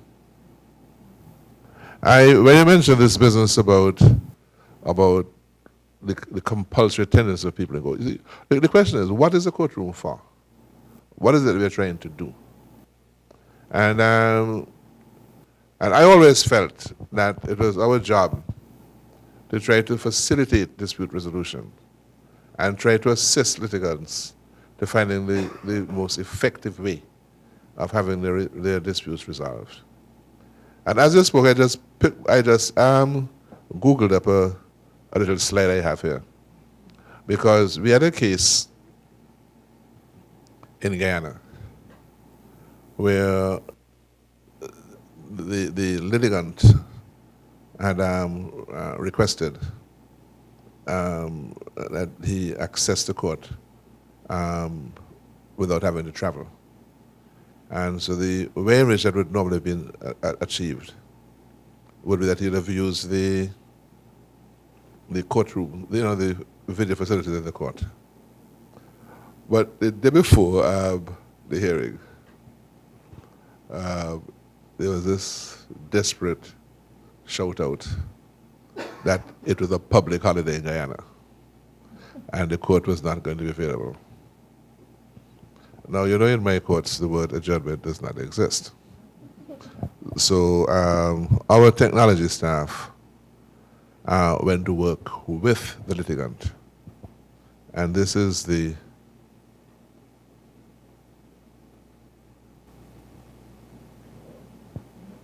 When you mentioned this business about the compulsory attendance of people in court, you see, the question is, what is the courtroom for? What is it we're trying to do? And I always felt that it was our job to try to facilitate dispute resolution and try to assist litigants to finding the most effective way of having their disputes resolved. And as I spoke, I just Googled up a little slide I have here, because we had a case in Guyana where the litigant had requested that he access the court without having to travel. And so the way in which that would normally have been achieved would be that he'd have used the courtroom, the video facilities in the court. But the day before the hearing, there was this desperate shout out that it was a public holiday in Guyana and the court was not going to be available. Now, in my courts, the word adjournment does not exist. So our technology staff went to work with the litigant. And this is the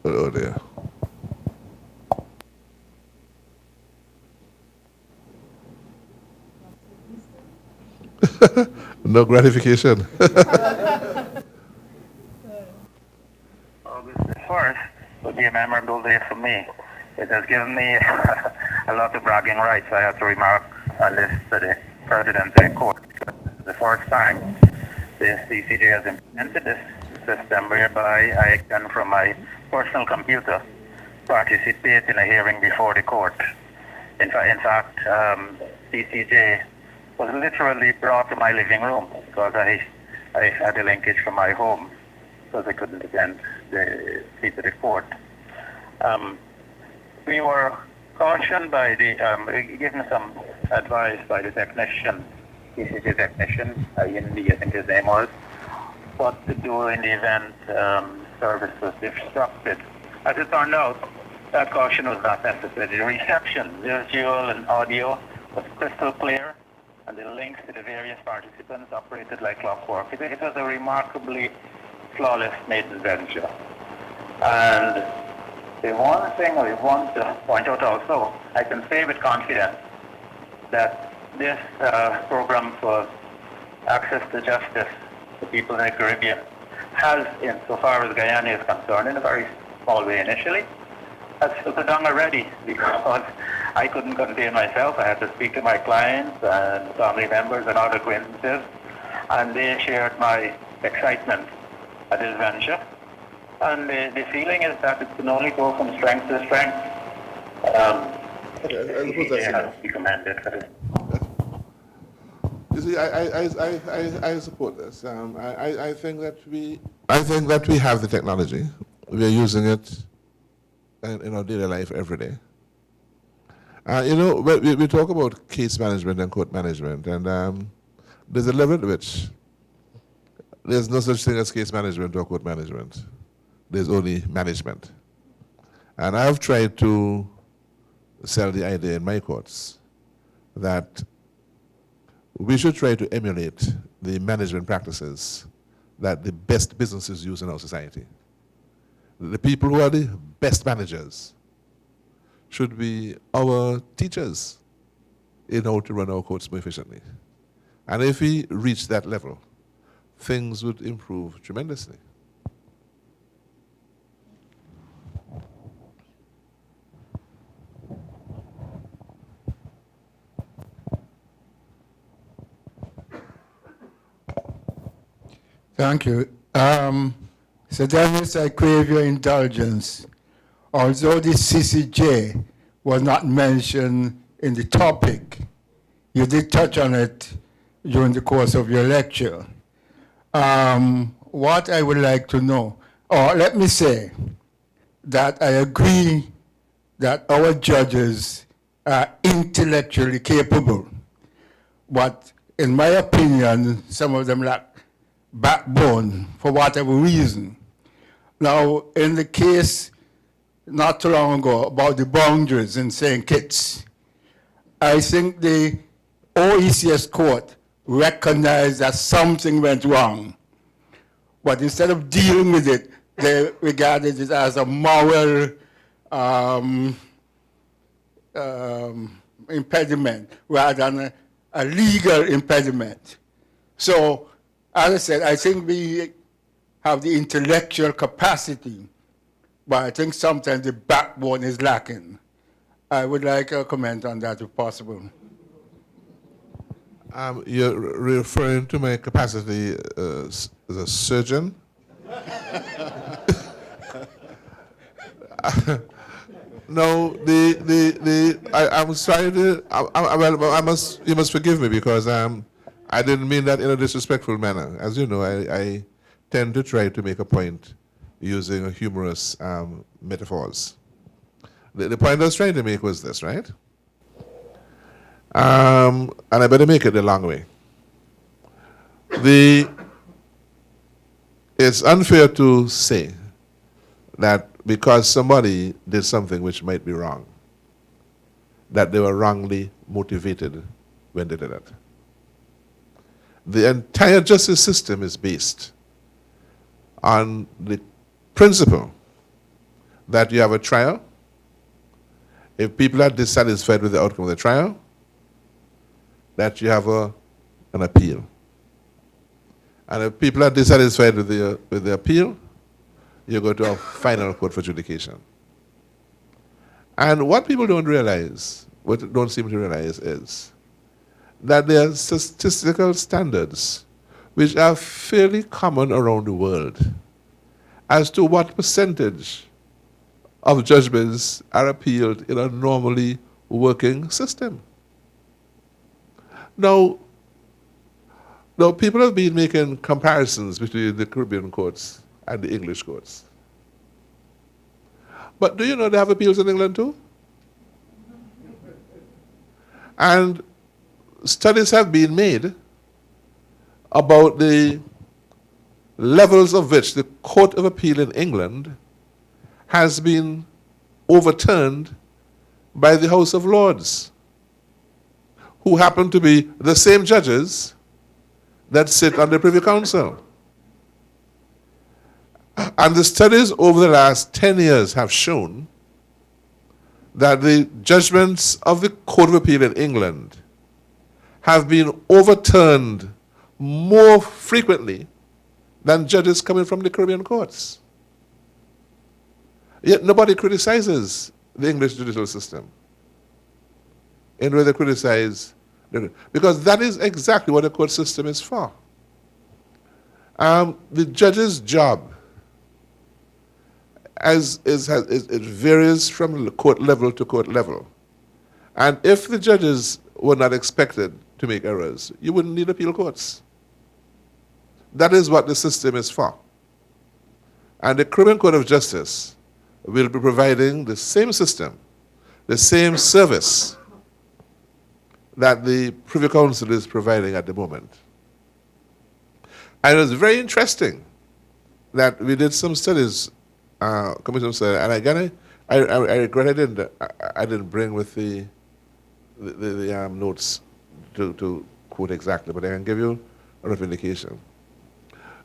oh dear. No gratification. August the 1st would be a memorable day for me. It has given me a lot of bragging rights. I have to remark on this to the President of the Court. This is the first time the CCJ has implemented this system whereby I can, from my personal computer, participate in a hearing before the court. In fact, CCJ was literally brought to my living room because I had a linkage from my home because I couldn't attend the seat of the court. We were cautioned by given some advice by the technician, CCJ technician, Indy, I think his name was, what to do in the event service was disrupted. As it turned out, that caution was not necessary. The reception, visual and audio, was crystal clear, and the links to the various participants operated like clockwork. It was a remarkably flawless maiden venture. And The one thing I want to point out also, I can say with confidence that this program for access to justice to people in the Caribbean has, insofar as Guyana is concerned, in a very small way initially, has filtered down already, because I couldn't contain myself. I had to speak to my clients and family members and other acquaintances, and they shared my excitement at this venture. And the feeling is that it can only go from strength to strength. It has to be commended for this. You see, I support this. I think that we have the technology. We are using it in our daily life every day. We talk about case management and court management, and there's a level at which there's no such thing as case management or court management. There's only management. And I've tried to sell the idea in my courts that we should try to emulate the management practices that the best businesses use in our society. The people who are the best managers should be our teachers in how to run our courts more efficiently. And if we reach that level, things would improve tremendously. Thank you. So Dennis, I crave your indulgence. Although the CCJ was not mentioned in the topic, you did touch on it during the course of your lecture. What I would like to know, or let me say that I agree that our judges are intellectually capable, but in my opinion, some of them lack backbone for whatever reason. Now, in the case not too long ago about the boundaries in St. Kitts, I think the OECS court recognized that something went wrong, but instead of dealing with it, they regarded it as a moral impediment rather than a legal impediment. So, as I said, I think we have the intellectual capacity, but I think sometimes the backbone is lacking. I would like a comment on that if possible. You're referring to my capacity as a surgeon? No, I'm sorry you must forgive me because I didn't mean that in a disrespectful manner. As you know, I tend to try to make a point using humorous metaphors. The point I was trying to make was this, right? And I better make it the long way. It's unfair to say that because somebody did something which might be wrong, that they were wrongly motivated when they did it. The entire justice system is based on the principle that you have a trial. If people are dissatisfied with the outcome of the trial, that you have an appeal. And if people are dissatisfied with the appeal, you go to a final court for adjudication. And what people don't realize, what don't seem to realize is that there are statistical standards which are fairly common around the world as to what percentage of judgments are appealed in a normally working system. Now people have been making comparisons between the Caribbean courts and the English courts. But do you know they have appeals in England too? And studies have been made about the levels of which the Court of Appeal in England has been overturned by the House of Lords, who happen to be the same judges that sit on the Privy Council. And the studies over the last 10 years have shown that the judgments of the Court of Appeal in England have been overturned more frequently than judges coming from the Caribbean courts. Yet nobody criticizes the English judicial system. And where they criticize, because that is exactly what the court system is for. The judge's job it varies from court level to court level. And if the judges were not expected to make errors, you wouldn't need appeal courts. That is what the system is for. And the Caribbean Court of Justice will be providing the same system, the same service that the Privy Council is providing at the moment. And it was very interesting that we did some studies, commission study, and again, I regret I didn't bring with the notes to quote exactly, but I can give you a rough indication.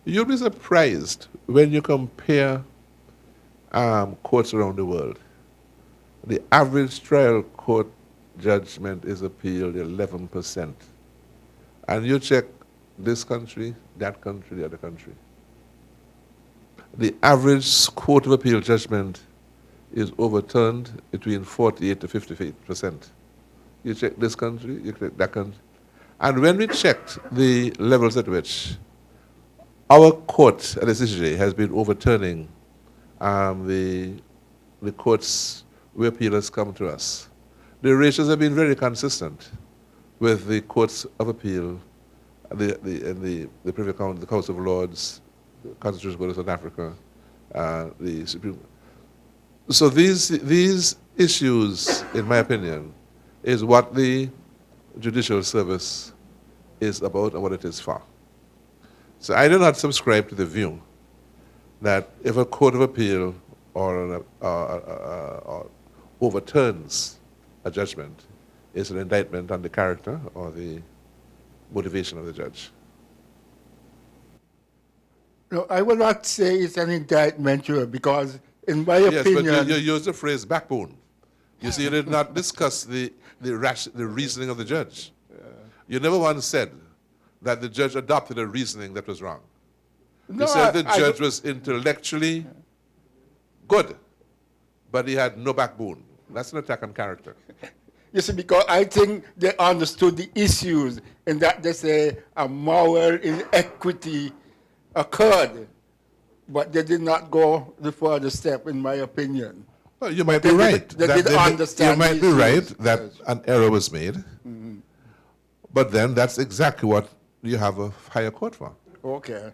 You'll be surprised when you compare courts around the world. The average trial court judgment is appealed 11%. And you check this country, that country, the other country. The average Court of Appeal judgment is overturned between 48 to 58%. You check this country, you check that country. And when we checked the levels at which our court at the CCJ has been overturning the courts where appealers come to us, the ratios have been very consistent with the courts of appeal, the Privy Council, the House of Lords, the Constitutional Court of South Africa, the Supreme. So these issues, in my opinion, is what the judicial service is about and what it is for. So I do not subscribe to the view that if a court of appeal or overturns a judgment, it's an indictment on the character or the motivation of the judge. No, I will not say it's an indictment, because in my Yes, opinion... but you use the phrase backbone. You see, you did not discuss the reasoning of the judge. You never once said that the judge adopted a reasoning that was wrong. No, You said the judge was intellectually good, but he had no backbone. That's an attack on character. You see, because I think they understood the issues in that they say a moral inequity occurred, but they did not go the further step, in my opinion. Well, you might be right. They did understand. You might be the right issues. that an error was made, but then that's exactly what you have a higher court for. Okay.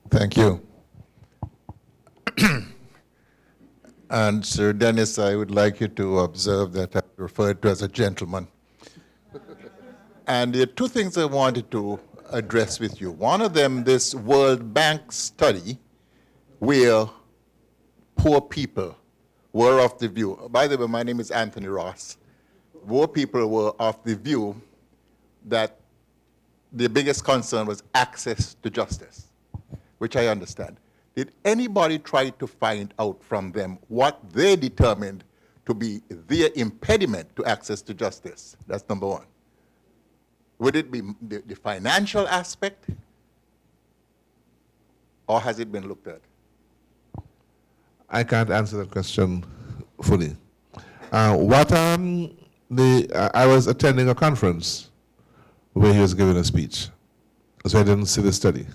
Thank you. And Sir Dennis, I would like you to observe that I'm referred to as a gentleman. And there are two things I wanted to address with you. One of them, this World Bank study where poor people were of the view, by the way, my name is Anthony Ross. Poor people were of the view that the biggest concern was access to justice, which I understand. Did anybody try to find out from them what they determined to be their impediment to access to justice? That's number one. Would it be the financial aspect, or has it been looked at? I can't answer that question fully. I was attending a conference where he was giving a speech, so I didn't see the study.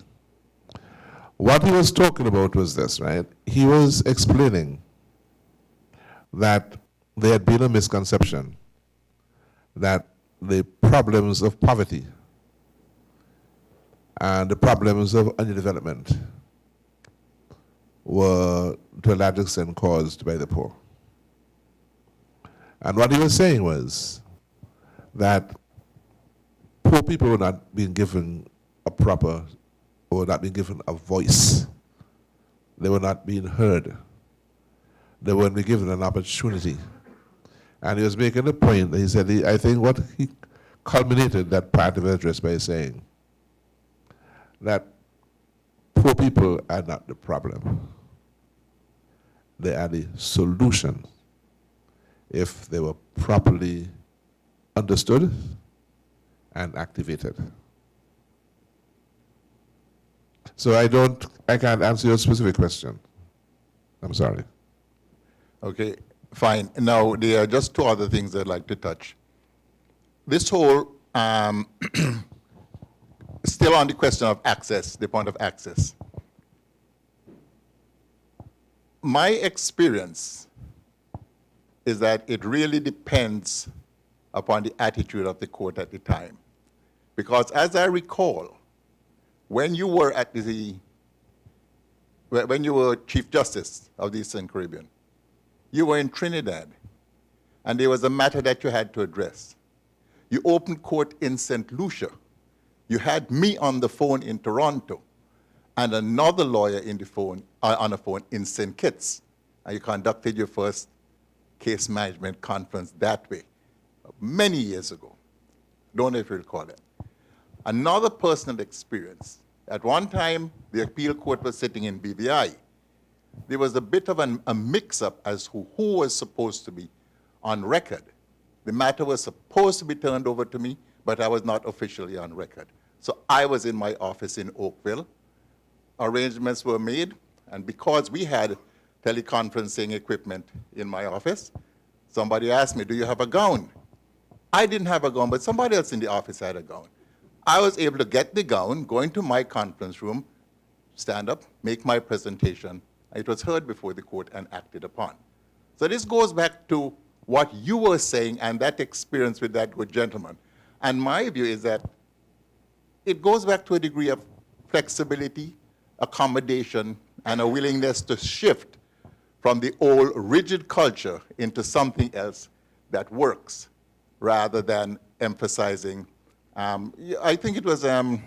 What he was talking about was this, right? He was explaining that there had been a misconception that the problems of poverty and the problems of underdevelopment were to a large extent caused by the poor. And what he was saying was that poor people were not being given a proper, or not being given a voice. They were not being heard. They weren't being given an opportunity. And he was making the point that he said, I think what he culminated that part of the address by saying that poor people are not the problem. They are the solution if they were properly understood and activated. So I can't answer your specific question. I'm sorry. Okay, fine. Now, there are just two other things I'd like to touch. This whole, still on the question of access, the point of access. My experience is that it really depends upon the attitude of the court at the time. Because as I recall, when you were when you were Chief Justice of the Eastern Caribbean, you were in Trinidad, and there was a matter that you had to address. You opened court in St. Lucia. You had me on the phone in Toronto, and another lawyer on the phone in St. Kitts, and you conducted your first case management conference that way, many years ago. Don't know if you recall it. Another personal experience. At one time, the appeal court was sitting in BVI. There was a bit of a mix-up as to who was supposed to be on record. The matter was supposed to be turned over to me, but I was not officially on record. So I was in my office in Oakville. Arrangements were made, and because we had teleconferencing equipment in my office, somebody asked me, do you have a gown? I didn't have a gown, but somebody else in the office had a gown. I was able to get the gown, go into my conference room, stand up, make my presentation. It was heard before the court and acted upon. So this goes back to what you were saying and that experience with that good gentleman. And my view is that it goes back to a degree of flexibility, accommodation, and a willingness to shift from the old rigid culture into something else that works, rather than emphasizing. I think it was it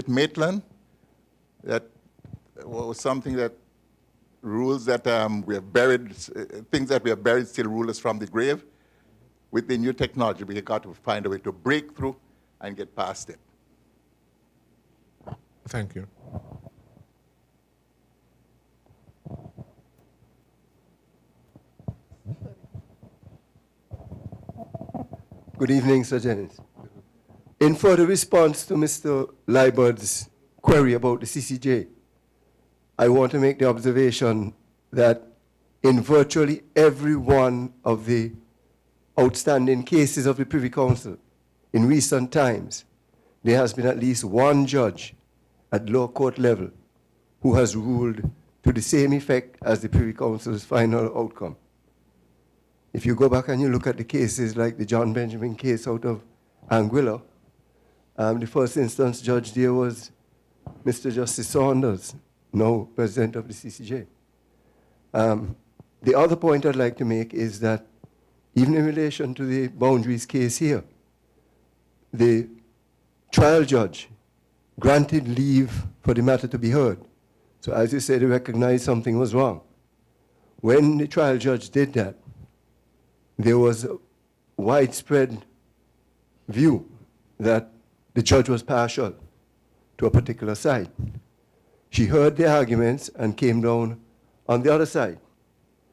Maitland that was something that rules that we have buried, things that we have buried still rule us from the grave. With the new technology, we have got to find a way to break through and get past it. Thank you. Good evening, Sir Dennis. In further response to Mr. Leibert's query about the CCJ, I want to make the observation that in virtually every one of the outstanding cases of the Privy Council in recent times, there has been at least one judge at lower court level who has ruled to the same effect as the Privy Council's final outcome. If you go back and you look at the cases like the John Benjamin case out of Anguilla, the first instance judge there was Mr. Justice Saunders, now president of the CCJ. The other point I'd like to make is that even in relation to the boundaries case here, the trial judge granted leave for the matter to be heard. So as you said, he recognized something was wrong. When the trial judge did that, there was a widespread view that the judge was partial to a particular side. She heard the arguments and came down on the other side.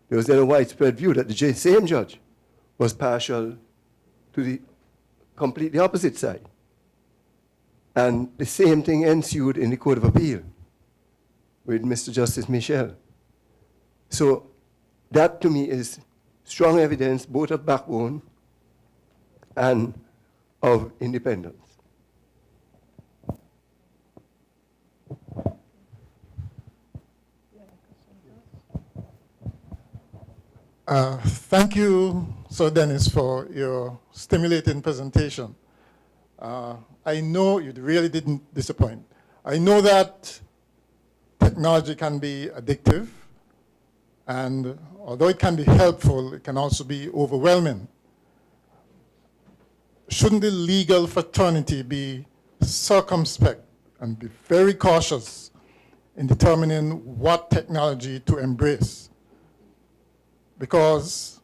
There was then a widespread view that the same judge was partial to the completely opposite side. And the same thing ensued in the Court of Appeal with Mr. Justice Michel. So that to me is strong evidence both of backbone and of independence. Thank you, Sir Dennis, for your stimulating presentation. I know you really didn't disappoint. I know that technology can be addictive, and although it can be helpful, it can also be overwhelming. Shouldn't the legal fraternity be circumspect and be very cautious in determining what technology to embrace? Because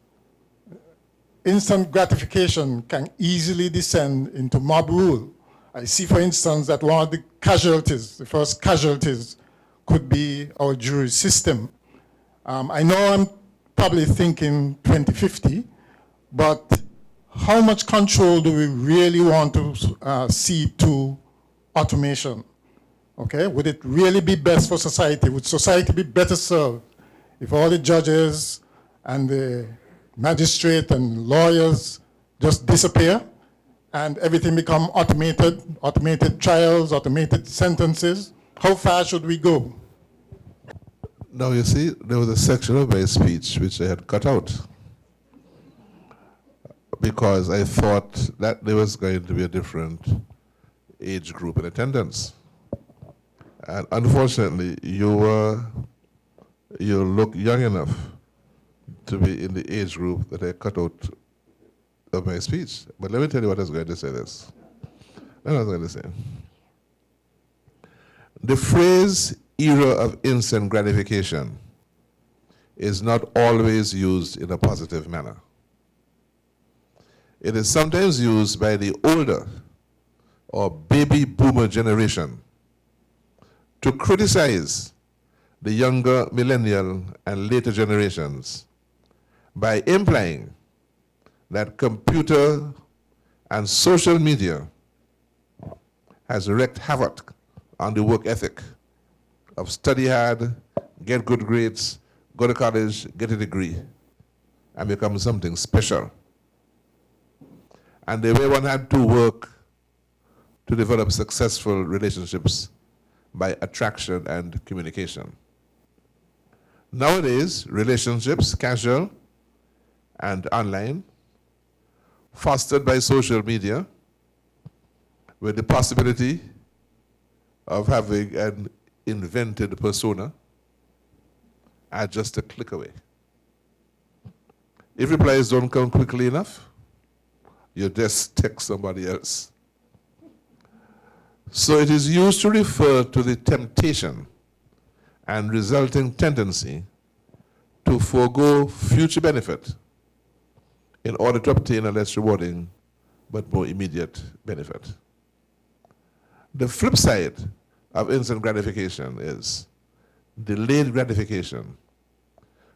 instant gratification can easily descend into mob rule. I see, for instance, that one of the casualties, the first casualties, could be our jury system. I know I'm probably thinking 2050, but how much control do we really want to see to automation? Okay, would it really be best for society? Would society be better served if all the judges and the magistrate and lawyers just disappear and everything become automated trials, automated sentences? How far should we go? Now, you see, there was a section of my speech which I had cut out because I thought that there was going to be a different age group in attendance. And unfortunately, you look young enough to be in the age group that I cut out of my speech. But let me tell you what I was going to say this. What I was going to say. The phrase era of instant gratification is not always used in a positive manner. It is sometimes used by the older or baby boomer generation to criticize the younger millennial and later generations by implying that computer and social media has wreaked havoc on the work ethic of study hard, get good grades, go to college, get a degree, and become something special. And the way one had to work to develop successful relationships by attraction and communication. Nowadays, relationships, casual and online, fostered by social media, with the possibility of having an invented persona, are just a click away. If replies don't come quickly enough, you just text somebody else. So it is used to refer to the temptation and resulting tendency to forego future benefit in order to obtain a less rewarding but more immediate benefit. The flip side of instant gratification is delayed gratification,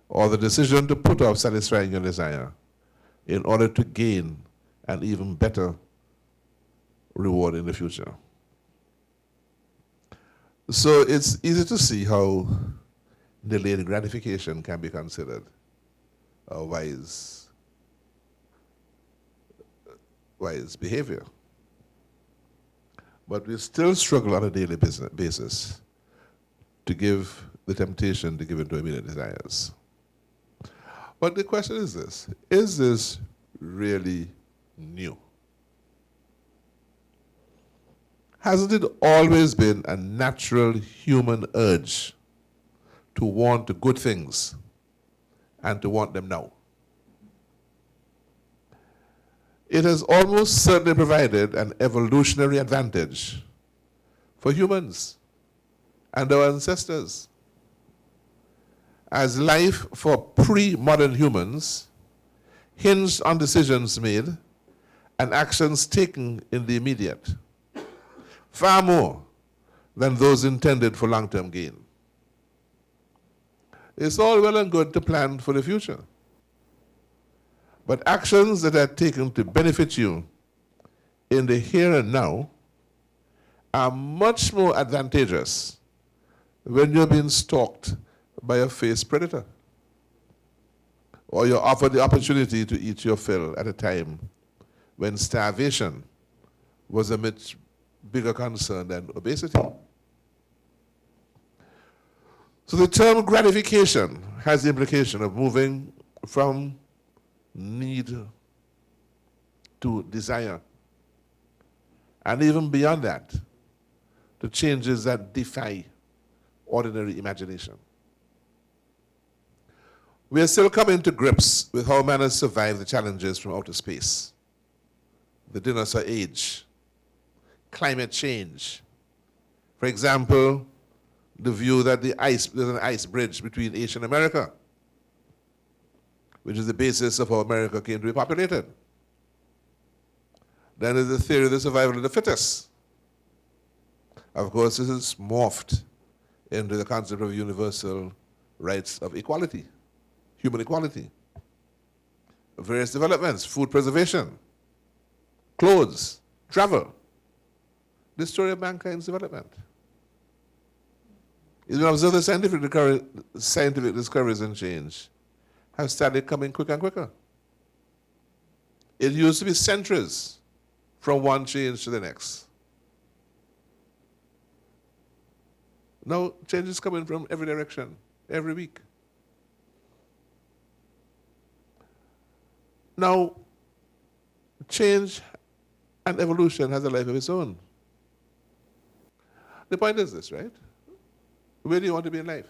or the decision to put off satisfying your desire in order to gain an even better reward in the future. So it's easy to see how delayed gratification can be considered a wise behavior. But we still struggle on a daily basis to give the temptation to give into immediate desires. But the question is this really new? Hasn't it always been a natural human urge to want good things and to want them now? It has almost certainly provided an evolutionary advantage for humans and our ancestors, as life for pre-modern humans hinged on decisions made and actions taken in the immediate, far more than those intended for long-term gain. It's all well and good to plan for the future, but actions that are taken to benefit you in the here and now are much more advantageous when you're being stalked by a faced predator, or you're offered the opportunity to eat your fill at a time when starvation was a much bigger concern than obesity. So the term gratification has the implication of moving from need to desire, and even beyond that, to changes that defy ordinary imagination. We are still coming to grips with how man has survived the challenges from outer space, the dinosaur age, climate change. For example, the view that there's an ice bridge between Asia and America, which is the basis of how America came to be populated. Then there's the theory of the survival of the fittest. Of course, this is morphed into the concept of universal rights of equality, human equality. Various developments, food preservation, clothes, travel. The story of mankind's development. If you observe the scientific discoveries and change have started coming quicker and quicker. It used to be centuries from one change to the next. Now change is coming from every direction, every week. Now, change and evolution has a life of its own. The point is this, right? Where do you want to be in life?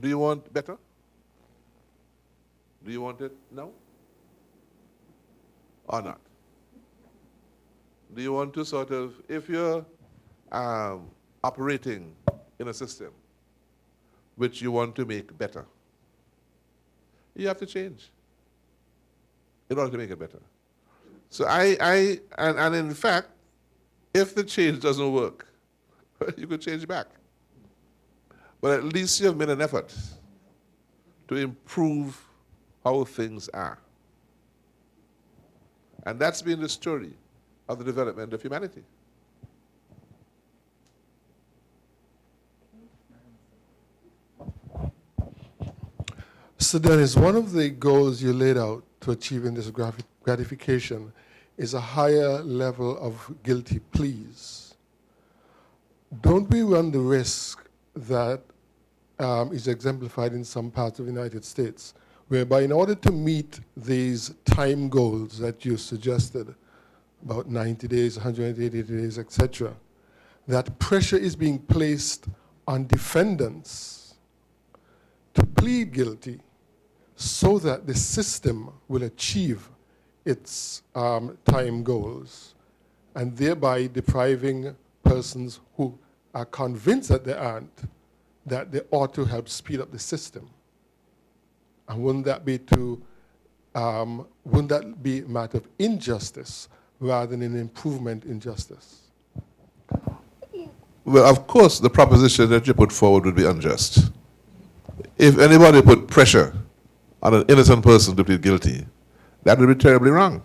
Do you want better? Do you want it now? Or not? Do you want to sort of, if you're operating in a system which you want to make better, you have to change in order to make it better. So and in fact, if the change doesn't work, you could change back. But at least you have made an effort to improve how things are. And that's been the story of the development of humanity. So Dennis, one of the goals you laid out to achieving this gratification is a higher level of guilty pleas. Don't we run the risk that is exemplified in some parts of the United States, whereby in order to meet these time goals that you suggested, about 90 days, 180 days, etc., that pressure is being placed on defendants to plead guilty so that the system will achieve its time goals, and thereby depriving persons who are convinced that they aren't, that they ought to help speed up the system? And wouldn't that be a matter of injustice rather than an improvement in justice? Well, of course, the proposition that you put forward would be unjust. If anybody put pressure on an innocent person to plead guilty, that would be terribly wrong.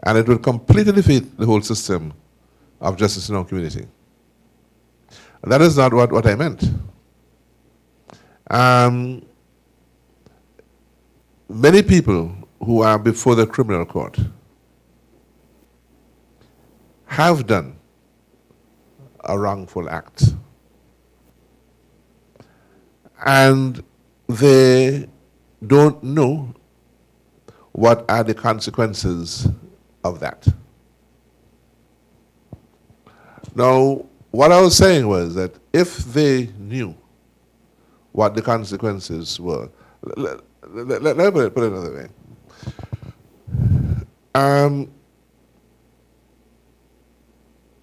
And it would completely defeat the whole system of justice in our community. And that is not what I meant. Many people who are before the criminal court have done a wrongful act. And they don't know what are the consequences of that. Now, what I was saying was that if they knew what the consequences were, let me put it another way.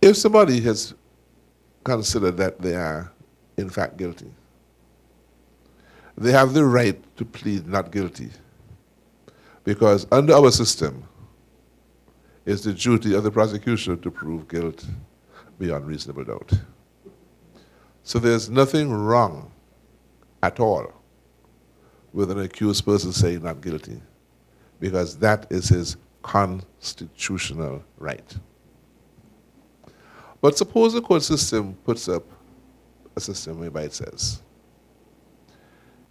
If somebody has considered that they are in fact guilty, they have the right to plead not guilty, because under our system, it's the duty of the prosecution to prove guilt beyond reasonable doubt. So there's nothing wrong at all with an accused person saying not guilty, because that is his constitutional right. But suppose the court system puts up a system whereby it says,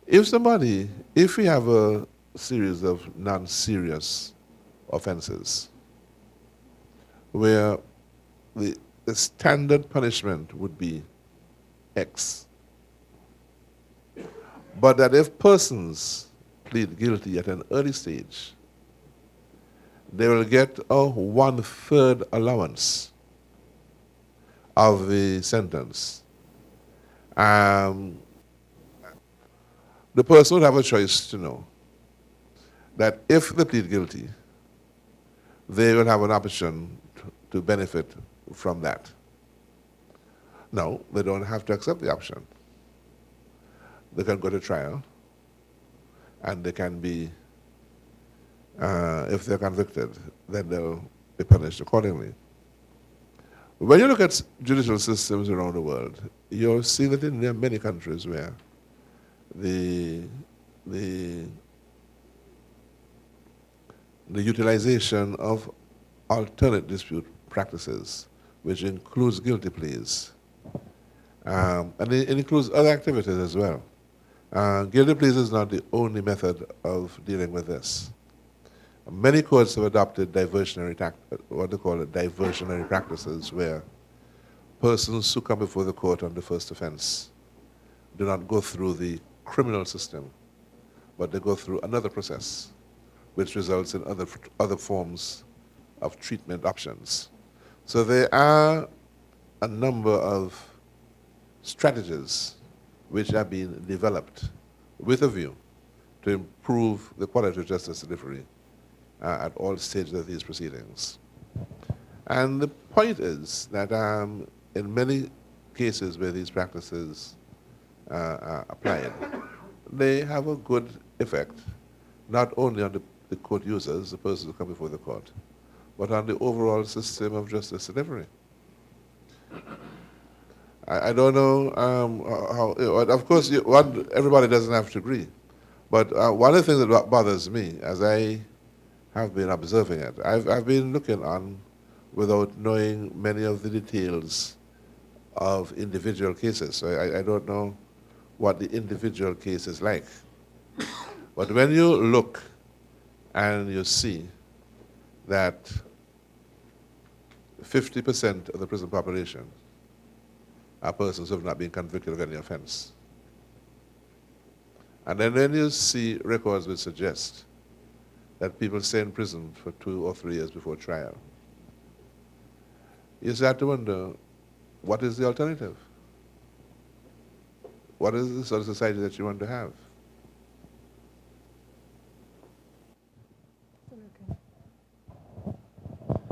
if we have a series of non-serious offenses where the standard punishment would be X, but that if persons plead guilty at an early stage, they will get a 1/3 allowance of the sentence. The person would have a choice to know that if they plead guilty, they will have an option to benefit from that. No, they don't have to accept the option. They can go to trial, and they can be, if they're convicted, then they'll be punished accordingly. When you look at judicial systems around the world, you'll see that there are many countries where the utilization of alternate dispute practices, which includes guilty pleas, and it includes other activities as well. Guilty pleas is not the only method of dealing with this. Many courts have adopted what they call diversionary practices, where persons who come before the court on the first offense do not go through the criminal system, but they go through another process, which results in other forms of treatment options. So there are a number of strategies which are being developed with a view to improve the quality of justice delivery at all stages of these proceedings. And the point is that in many cases where these practices are applied, they have a good effect, not only on the court users, the persons who come before the court, but on the overall system of justice delivery. I don't know how, of course, everybody doesn't have to agree, but one of the things that bothers me, as I have been observing it, I've been looking on without knowing many of the details of individual cases. So I don't know what the individual case is like. But when you look and you see that 50% of the prison population are persons who have not been convicted of any offense, and then when you see records which suggest that people stay in prison for 2 or 3 years before trial, you start to wonder, what is the alternative? What is the sort of society that you want to have?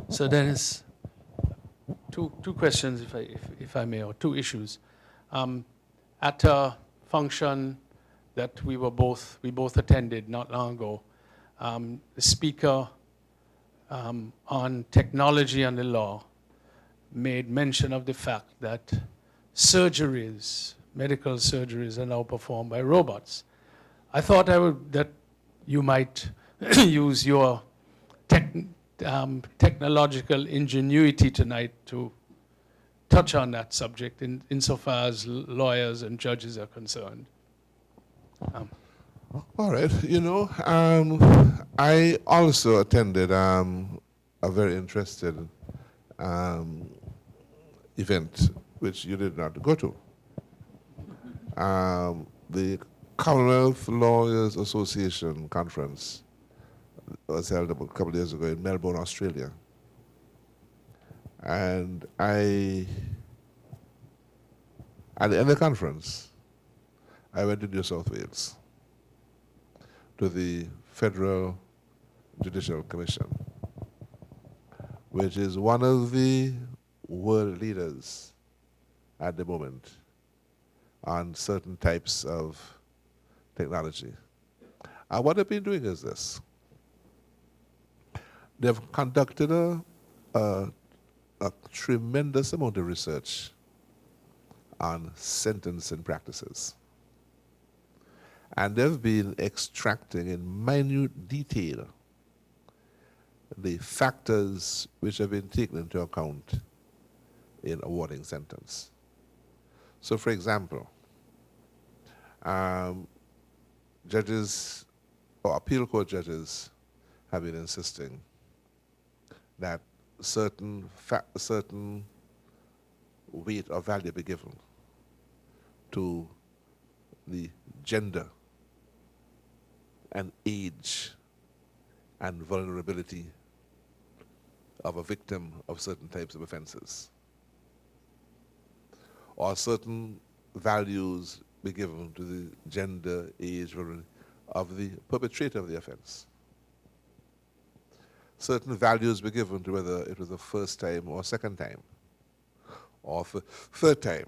So Dennis, two questions, if I may, or 2 issues. At a function that we both attended not long ago, the speaker on technology and the law made mention of the fact that medical surgeries are now performed by robots. I thought that you might use your technological ingenuity tonight to touch on that subject insofar as lawyers and judges are concerned. All right. I also attended a very interesting event which you did not go to. The Commonwealth Lawyers Association conference was held a couple of years ago in Melbourne, Australia. And at the end of the conference, I went to New South Wales to the Federal Judicial Commission, which is one of the world leaders at the moment on certain types of technology. And what they've been doing is this. They've conducted a tremendous amount of research on sentencing practices. And they've been extracting in minute detail the factors which have been taken into account in awarding sentence. So, for example, judges or appeal court judges have been insisting that certain weight or value be given to the gender and age and vulnerability of a victim of certain types of offenses, or certain values be given to the gender, age, vulnerability of the perpetrator of the offense. Certain values be given to whether it was the first time or second time, or third time.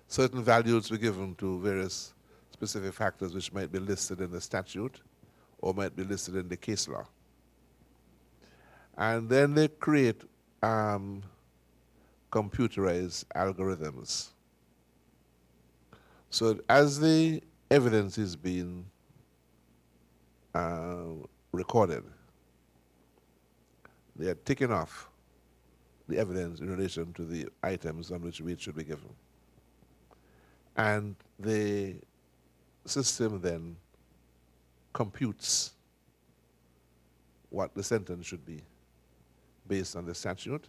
Certain values be given to various specific factors which might be listed in the statute or might be listed in the case law. And then they create computerized algorithms. So as the evidence is being recorded, they are ticking off the evidence in relation to the items on which weight should be given. And the system then computes what the sentence should be based on the statute,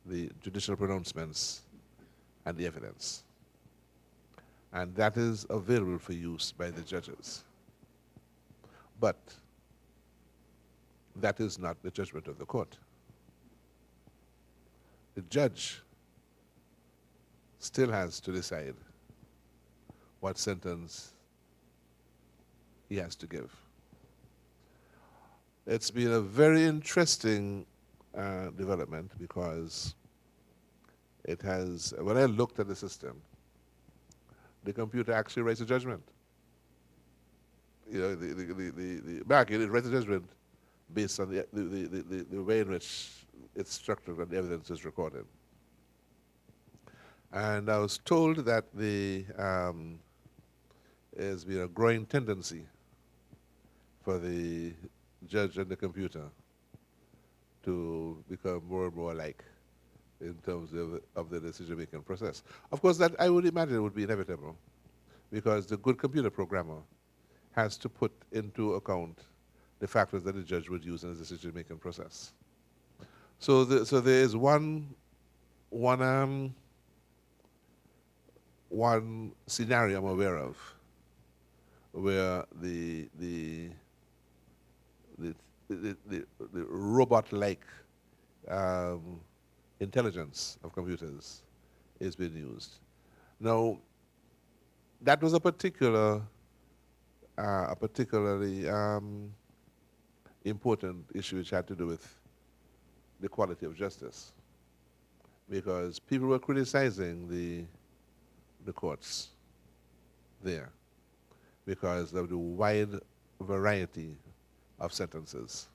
the judicial pronouncements, and the evidence. And that is available for use by the judges. But that is not the judgment of the court. The judge still has to decide what sentence he has to give. It's been a very interesting development because it has, when I looked at the system, the computer actually writes a judgment. You know, the back it writes a judgment based on the way in which it's structured and the evidence is recorded. And I was told that there's been a growing tendency for the judge and the computer to become more and more alike in terms of the decision-making process. Of course, that I would imagine would be inevitable because the good computer programmer has to put into account the factors that the judge would use in the decision-making process. So there is one scenario I'm aware of where the robot-like intelligence of computers is being used. Now, that was a particularly important issue which had to do with the quality of justice, because people were criticizing the courts there because of the wide variety of sentences.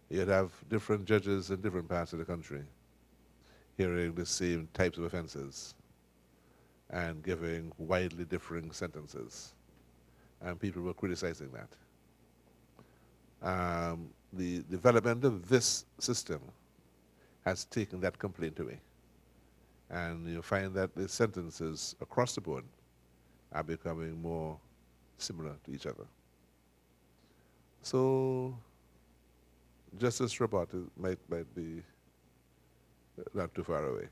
You'd have different judges in different parts of the country hearing the same types of offenses and giving widely differing sentences. And people were criticizing that. The development of this system has taken that complaint away. And you find that the sentences across the board are becoming more similar to each other. So justice robot might be not too far away.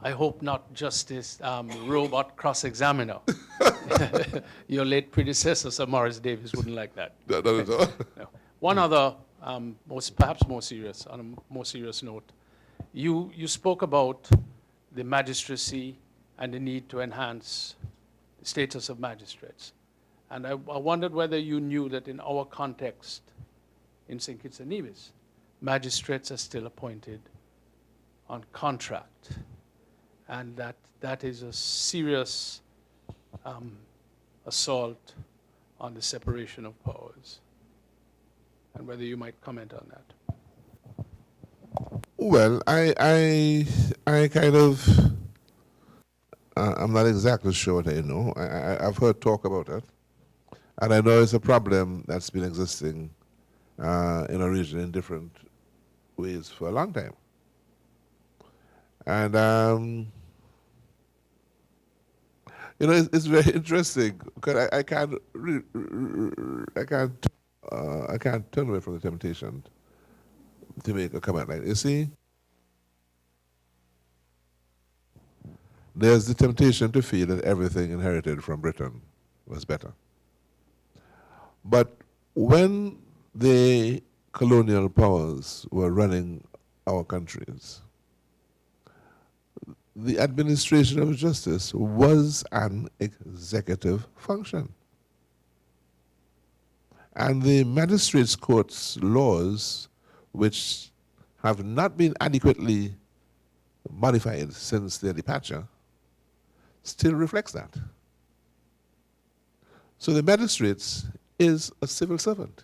I hope not justice robot cross-examiner. Your late predecessor, Sir Morris Davis, wouldn't like that. Not at all. No. One other, perhaps more serious, on a more serious note, you spoke about the magistracy and the need to enhance the status of magistrates. And I wondered whether you knew that in our context, in St. Kitts and Nevis, magistrates are still appointed on contract, and that is a serious assault on the separation of powers, and whether you might comment on that. Well, I kind of, I'm not exactly sure what I know. I've heard talk about it, and I know it's a problem that's been existing in our region in different ways for a long time. And you know, it's very interesting because I can't turn away from the temptation to make a comment like, you see, there's the temptation to feel that everything inherited from Britain was better. But when the colonial powers were running our countries, the administration of justice was an executive function. And the magistrates' courts laws, which have not been adequately modified since their departure, still reflects that. So the magistrate is a civil servant.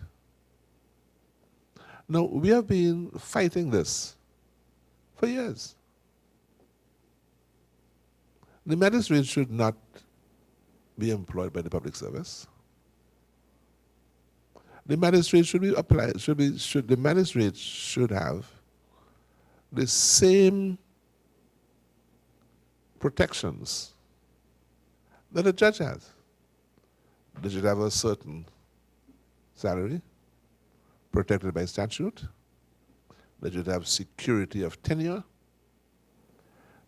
Now, we have been fighting this for years. The magistrate should not be employed by the public service. The magistrate should be applied, the magistrate should have the same protections that a judge has. They should have a certain salary, protected by statute. They should have security of tenure.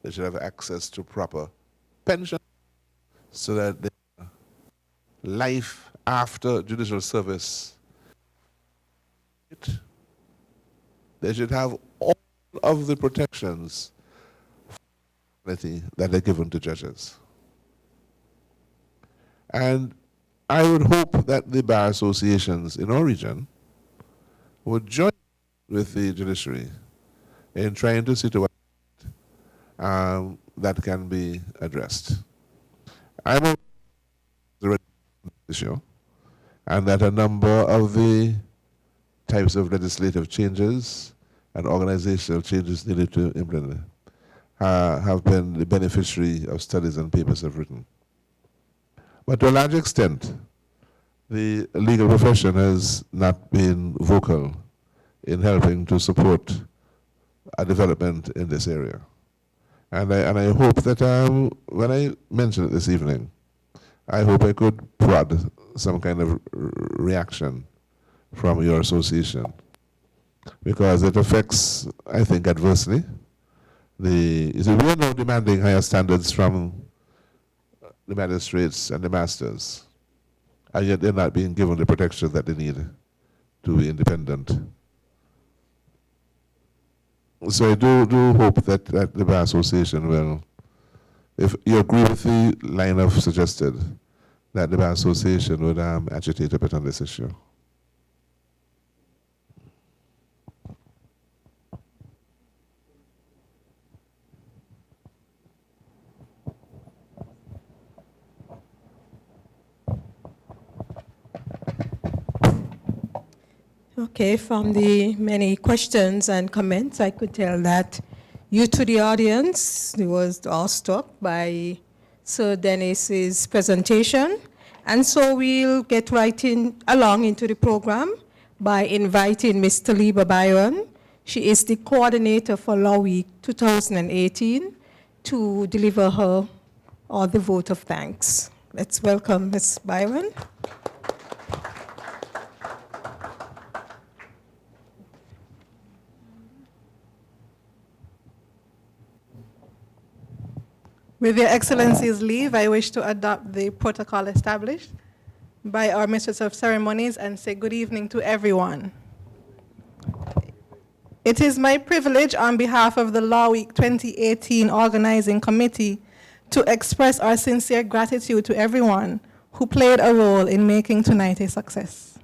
They should have access to proper pension so that their life after judicial service, they should have all of the protections that are given to judges. And I would hope that the bar associations in our region would join with the judiciary in trying to see to what that can be addressed. I'm on the issue, and that a number of the types of legislative changes and organizational changes needed to implement have been the beneficiary of studies and papers I've written. But to a large extent, the legal profession has not been vocal in helping to support a development in this area. And I hope that when I mention it this evening, I hope I could prod some kind of reaction from your association, because it affects, I think, adversely. We are now demanding higher standards from the magistrates and the masters, and yet they're not being given the protection that they need to be independent. So I do hope that the Bar Association will, if you agree with the line of suggested, that the Bar Association would agitate a bit on this issue. Okay, from the many questions and comments, I could tell that you to the audience was awestruck by Sir Dennis's presentation. And so we'll get right along into the program by inviting Ms. Taliba Byron. She is the coordinator for Law Week 2018 to deliver her the vote of thanks. Let's welcome Ms. Byron. With Your Excellency's leave, I wish to adopt the protocol established by our Mistress of Ceremonies and say good evening to everyone. It is my privilege on behalf of the Law Week 2018 Organizing Committee to express our sincere gratitude to everyone who played a role in making tonight a success.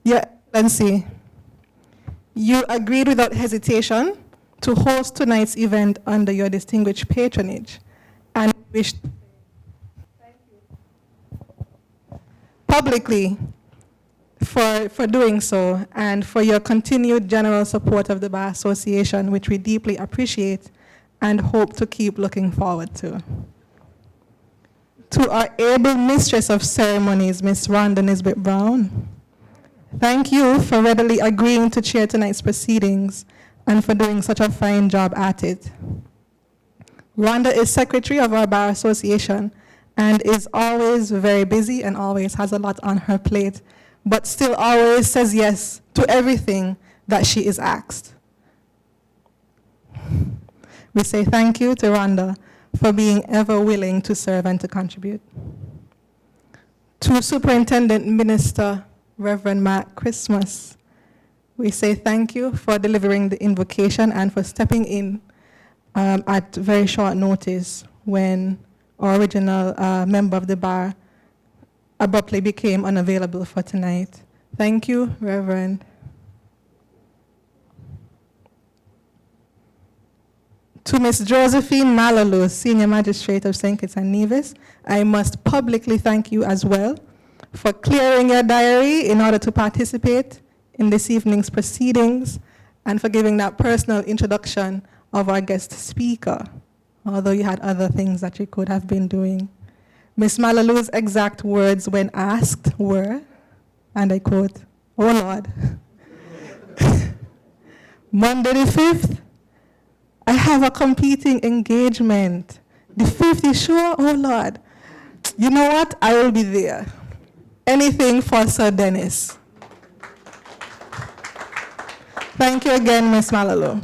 Your Excellency, you agreed without hesitation to host tonight's event under your distinguished patronage, and wish to thank you publicly for doing so and for your continued general support of the Bar Association, which we deeply appreciate and hope to keep looking forward to. To our able Mistress of Ceremonies, Ms. Rhonda Nisbet Brown, thank you for readily agreeing to chair tonight's proceedings and for doing such a fine job at it. Rhonda is secretary of our Bar Association and is always very busy and always has a lot on her plate, but still always says yes to everything that she is asked. We say thank you to Rhonda for being ever willing to serve and to contribute. To Superintendent Minister Reverend Mark Christmas, we say thank you for delivering the invocation and for stepping in at very short notice when our original member of the bar abruptly became unavailable for tonight. Thank you, Reverend. To Ms. Josephine Malalo, Senior Magistrate of St. Kitts and Nevis, I must publicly thank you as well for clearing your diary in order to participate in this evening's proceedings and for giving that personal introduction of our guest speaker, although you had other things that you could have been doing. Ms. Malalo's exact words when asked were, and I quote, "Oh Lord, Monday the 5th, I have a competing engagement. The 5th is sure? Oh Lord, you know what? I will be there. Anything for Sir Dennis." Thank you again, Ms. Malalo.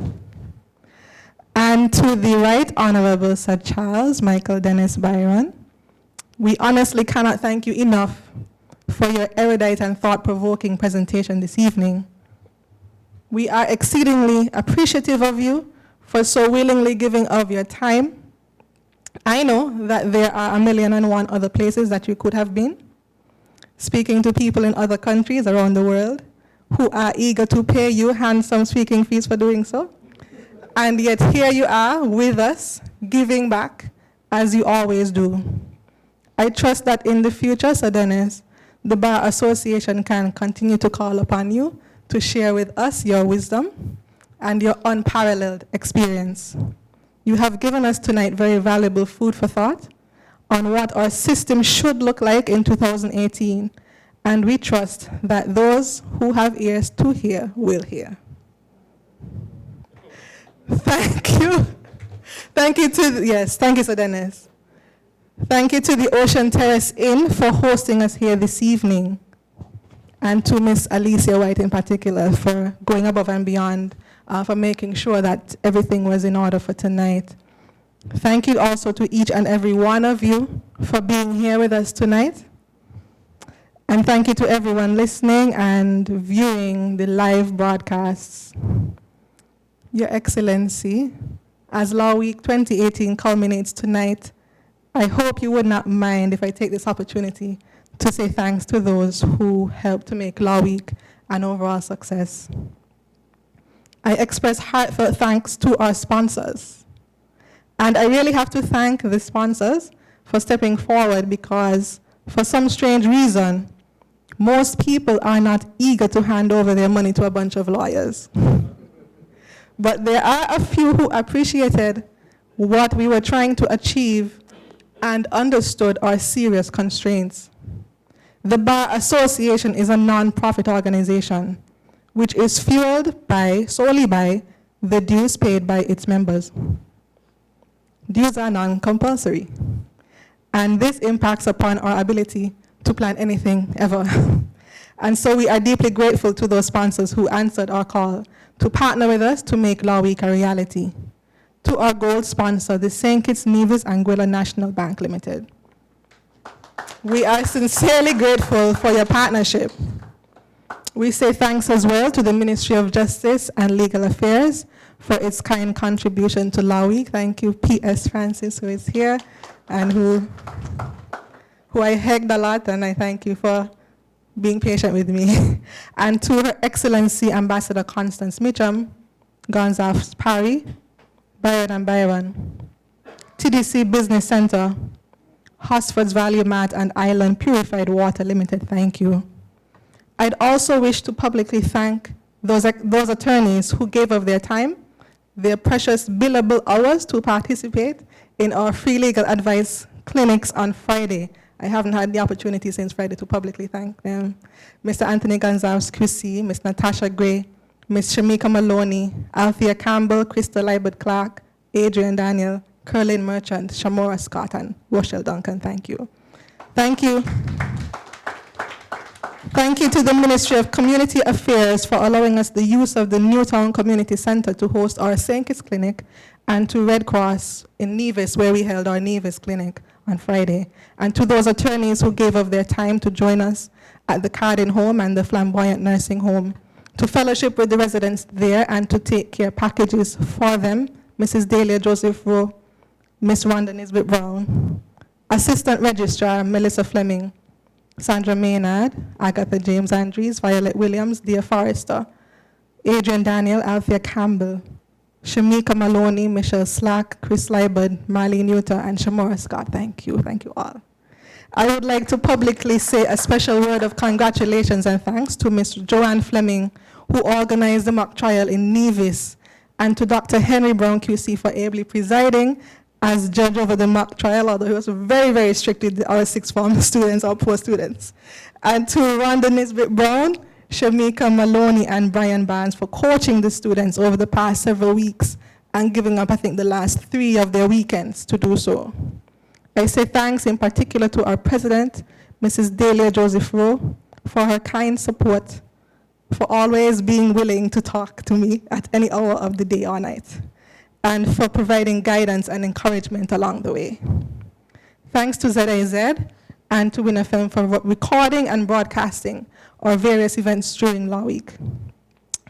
And to the Right Honorable Sir Charles Michael Dennis Byron, we honestly cannot thank you enough for your erudite and thought-provoking presentation this evening. We are exceedingly appreciative of you for so willingly giving of your time. I know that there are 1,000,001 other places that you could have been, speaking to people in other countries around the world who are eager to pay you handsome speaking fees for doing so. And yet here you are with us, giving back, as you always do. I trust that in the future, Sir Dennis, the Bar Association can continue to call upon you to share with us your wisdom and your unparalleled experience. You have given us tonight very valuable food for thought on what our system should look like in 2018, and we trust that those who have ears to hear will hear. Thank you. Thank you thank you, Sir Dennis. Thank you to the Ocean Terrace Inn for hosting us here this evening, and to Miss Alicia White in particular for going above and beyond, for making sure that everything was in order for tonight. Thank you also to each and every one of you for being here with us tonight. And thank you to everyone listening and viewing the live broadcasts. Your Excellency, as Law Week 2018 culminates tonight, I hope you would not mind if I take this opportunity to say thanks to those who helped to make Law Week an overall success. I express heartfelt thanks to our sponsors. And I really have to thank the sponsors for stepping forward because, for some strange reason, most people are not eager to hand over their money to a bunch of lawyers. But there are a few who appreciated what we were trying to achieve and understood our serious constraints. The Bar Association is a non-profit organization which is fueled solely by the dues paid by its members. Dues are non-compulsory, and this impacts upon our ability to plan anything ever. And so we are deeply grateful to those sponsors who answered our call to partner with us to make Law Week a reality. To our gold sponsor, the St. Kitts, Nevis, Anguilla National Bank Limited. We are sincerely grateful for your partnership. We say thanks as well to the Ministry of Justice and Legal Affairs for its kind contribution to Law Week. Thank you, P.S. Francis, who is here and who I hugged a lot, and I thank you for being patient with me. And to Her Excellency Ambassador Constance Mitchum, Gonzalez Parry, Byron and Byron, TDC Business Center, Hosford's Value Mat and Island Purified Water Limited, thank you. I'd also wish to publicly thank those attorneys who gave of their time, their precious billable hours to participate in our free legal advice clinics on Friday. I haven't had the opportunity since Friday to publicly thank them. Mr. Anthony Gonzalez QC, Ms. Natasha Gray, Ms. Shamika Maloney, Althea Campbell, Crystal Libert Clark, Adrian Daniel, Curlin Merchant, Shamora Scott, and Rochelle Duncan, thank you. Thank you. Thank you to the Ministry of Community Affairs for allowing us the use of the Newtown Community Center to host our St. Kitts Clinic, and to Red Cross in Nevis, where we held our Nevis Clinic on Friday. And to those attorneys who gave of their time to join us at the Cardin Home and the Flamboyant Nursing Home, to fellowship with the residents there and to take care packages for them, Mrs. Delia Joseph Rowe, Ms. Rhonda Nisbet Brown, Assistant Registrar Melissa Fleming, Sandra Maynard, Agatha James Andrews, Violet Williams, Dia Forrester, Adrian Daniel, Althea Campbell, Shamika Maloney, Michelle Slack, Chris Liebert, Marlene Newton, and Shamora Scott. Thank you. Thank you all. I would like to publicly say a special word of congratulations and thanks to Ms. Joanne Fleming, who organized the mock trial in Nevis, and to Dr. Henry Brown QC for ably presiding as judge over the mock trial, although he was very, very strict with our sixth form students, our poor students. And to Rhonda Nisbet Brown, Shamika Maloney, and Brian Barnes for coaching the students over the past several weeks and giving up, I think, the last 3 of their weekends to do so. I say thanks in particular to our president, Mrs. Delia Joseph Rowe, for her kind support, for always being willing to talk to me at any hour of the day or night, and for providing guidance and encouragement along the way. Thanks to ZIZ and to WinFM for recording and broadcasting our various events during Law Week.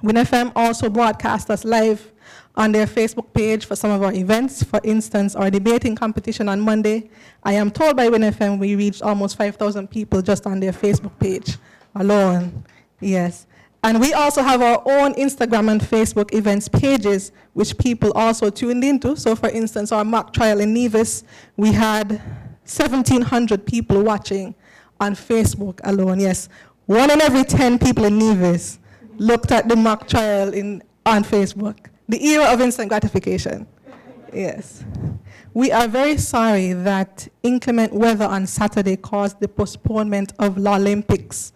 WinFM also broadcast us live on their Facebook page for some of our events. For instance, our debating competition on Monday, I am told by WinFM we reached almost 5,000 people just on their Facebook page alone. Yes. And we also have our own Instagram and Facebook events pages, which people also tuned into. So for instance, our mock trial in Nevis, we had 1,700 people watching on Facebook alone. Yes, 1 in every 10 people in Nevis looked at the mock trial on Facebook. The era of instant gratification. Yes. We are very sorry that inclement weather on Saturday caused the postponement of Law Olympics,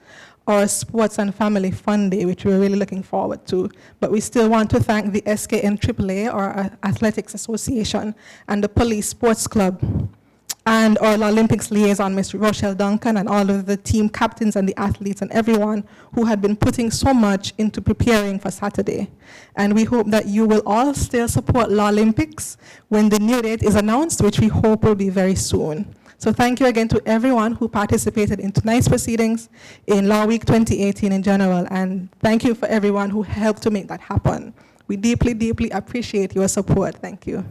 or Sports and Family Fun Day, which we're really looking forward to. But we still want to thank the SKN AAA, or Athletics Association, and the Police Sports Club, and our Olympics liaison, Ms. Rochelle Duncan, and all of the team captains and the athletes and everyone who had been putting so much into preparing for Saturday. And we hope that you will all still support Law Olympics when the new date is announced, which we hope will be very soon. So thank you again to everyone who participated in tonight's proceedings, in Law Week 2018 in general, and thank you for everyone who helped to make that happen. We deeply, deeply appreciate your support. Thank you.